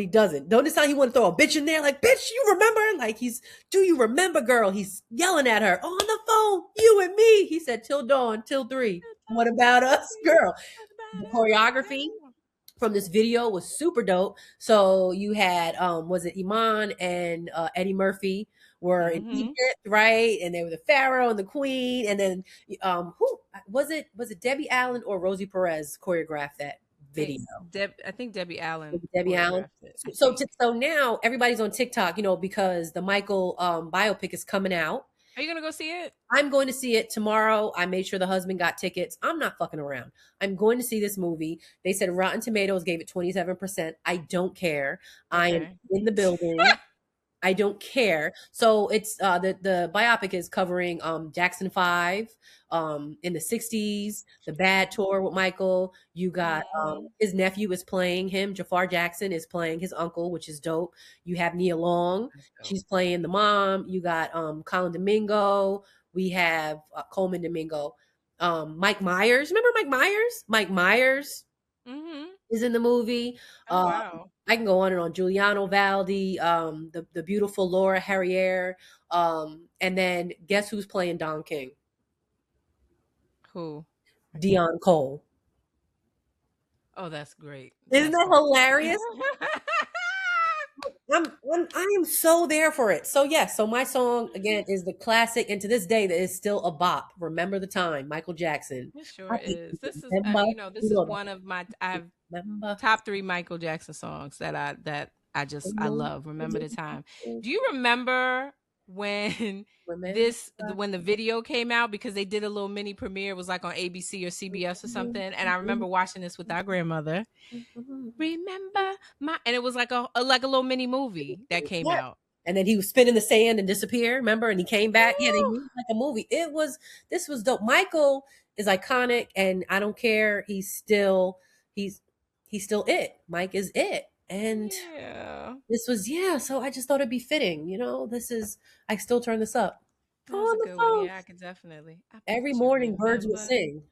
doesn't. Don't this time he want to throw a bitch in there? Like, bitch, you remember? Like do you remember, girl? He's yelling at her on the phone, you and me. He said, till dawn, till 3. What about us, girl? The choreography from this video was super dope. So you had was it Iman and Eddie Murphy were in Egypt, right? And they were the Pharaoh and the Queen, and then who was it Debbie Allen or Rosie Perez choreographed that video? I think Debbie Allen. So now everybody's on TikTok, because the Michael biopic is coming out. Are you going to go see it? I'm going to see it tomorrow. I made sure the husband got tickets. I'm not fucking around. I'm going to see this movie. They said Rotten Tomatoes gave it 27%. I don't care. I am in the building. I don't care. So it's the biopic is covering Jackson 5 in the 60s, the Bad Tour with Michael. You got his nephew is playing him. Jafar Jackson is playing his uncle, which is dope. You have Nia Long. She's playing the mom. You got Colin Domingo. We have Coleman Domingo. Mike Myers. Remember Mike Myers? Mike Myers is in the movie. Oh, wow. I can go on and on. Giuliano Valdi, the beautiful Laura Harrier, and then guess who's playing Don King? Who? Dion Cole. Oh, that's great. Isn't That's that hilarious? I am so there for it. So yes, so my song again is the classic, and to this day that is still a bop. Remember the Time, Michael Jackson. It sure is. This is Remember, this is one of my I have remember. top 3 Michael Jackson songs that I love. Remember the Time. Do you remember when when the video came out, because they did a little mini premiere? It was like on ABC or CBS or something, and I remember watching this with our grandmother. Remember and it was like a little mini movie that came out. And then he was spinning the sand and disappear, remember? And he came back. Yeah, they made it like a movie. This was dope. Michael is iconic, and I don't care. He's still it. Mike is it. And this was, so I just thought it'd be fitting. I still turn this up. That was a good one. Yeah, I could definitely. Every morning birds will sing.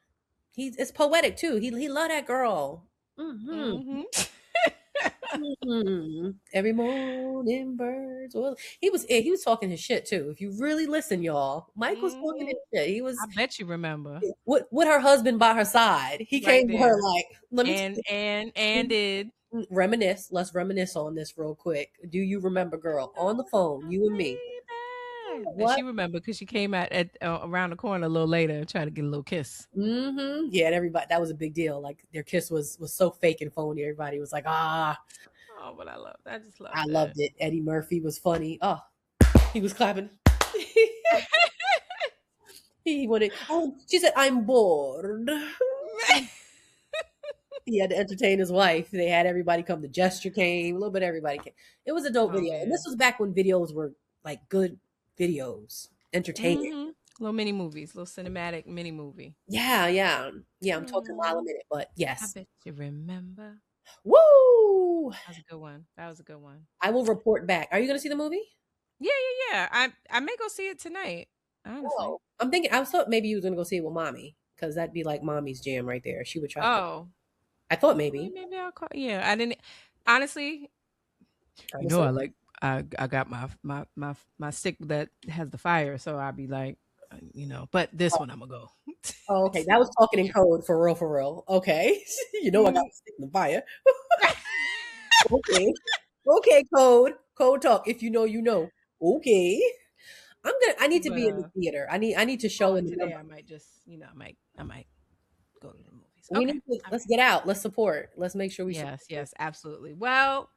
It's poetic too. He loved that girl. Every morning birds. Well, he was talking his shit too. If you really listen, y'all, Mike was talking his shit. He was. I bet you remember. With her husband by her side, he came to her like, "Let me." And did reminisce. Let's reminisce on this real quick. Do you remember, girl, on the phone, you and me? And she remembered because she came at around the corner a little later and tried to get a little kiss. Yeah, and everybody, that was a big deal. Like their kiss was so fake and phony. Everybody was like, ah. Oh, but I loved it. Eddie Murphy was funny. Oh, he was clapping. He wanted. Oh, she said, "I'm bored." He had to entertain his wife. They had everybody come. The gesture came. A little bit of everybody came. It was a dope video. Man. And this was back when videos were like good videos, entertaining. Little mini movies, little cinematic mini movie. Yeah. I'm talking a mile a minute, but yes. I bet you remember. Woo! That was a good one. I will report back. Are you going to see the movie? Yeah. I may go see it tonight. Honestly, I'm thinking. I thought maybe you was going to go see it with mommy, because that'd be like mommy's jam right there. She would try. I thought maybe I'll call. Yeah, I didn't. Honestly, I got my stick that has the fire, so I'll be like, but this one I'm gonna go. Oh, okay. That was talking in code for real. Okay. I got a stick in the fire. Okay, code talk. If you know, you know. Okay. I need to be in the theater. I need to show in the today. I might just, I might go to the movies. Let's get out. Let's support. Let's make sure we Yes, absolutely. Well,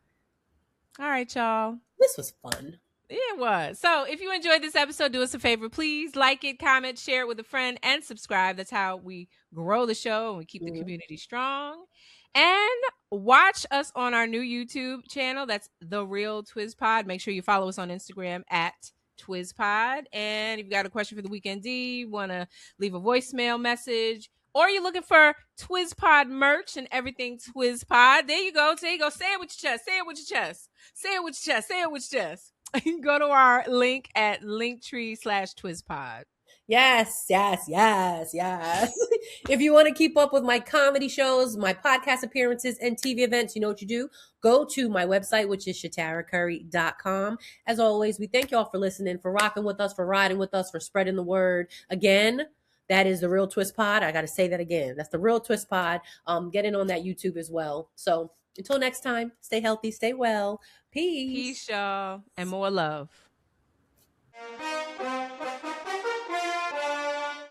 all right, y'all. This was fun. It was. So if you enjoyed this episode, do us a favor. Please like it, comment, share it with a friend, and subscribe. That's how we grow the show and we keep the community strong. And watch us on our new YouTube channel. That's The Real Twispod. Make sure you follow us on Instagram at Twispod. And if you've got a question for the Weekend D, want to leave a voicemail message, or you're looking for Twispod merch and everything Twispod, there you go. Say it with your chest. Say it with your chest. Say it with your chest. Say it with your chest. You can go to our link at linktr.ee/Twispod. Yes. If you want to keep up with my comedy shows, my podcast appearances, and TV events, you know what you do. Go to my website, which is shataracurry.com. As always, we thank y'all for listening, for rocking with us, for riding with us, for spreading the word. Again, that is The Real Twispod. I got to say that again. That's The Real Twispod. Get in on that YouTube as well. So until next time, stay healthy, stay well. Peace. Peace, y'all. And more love.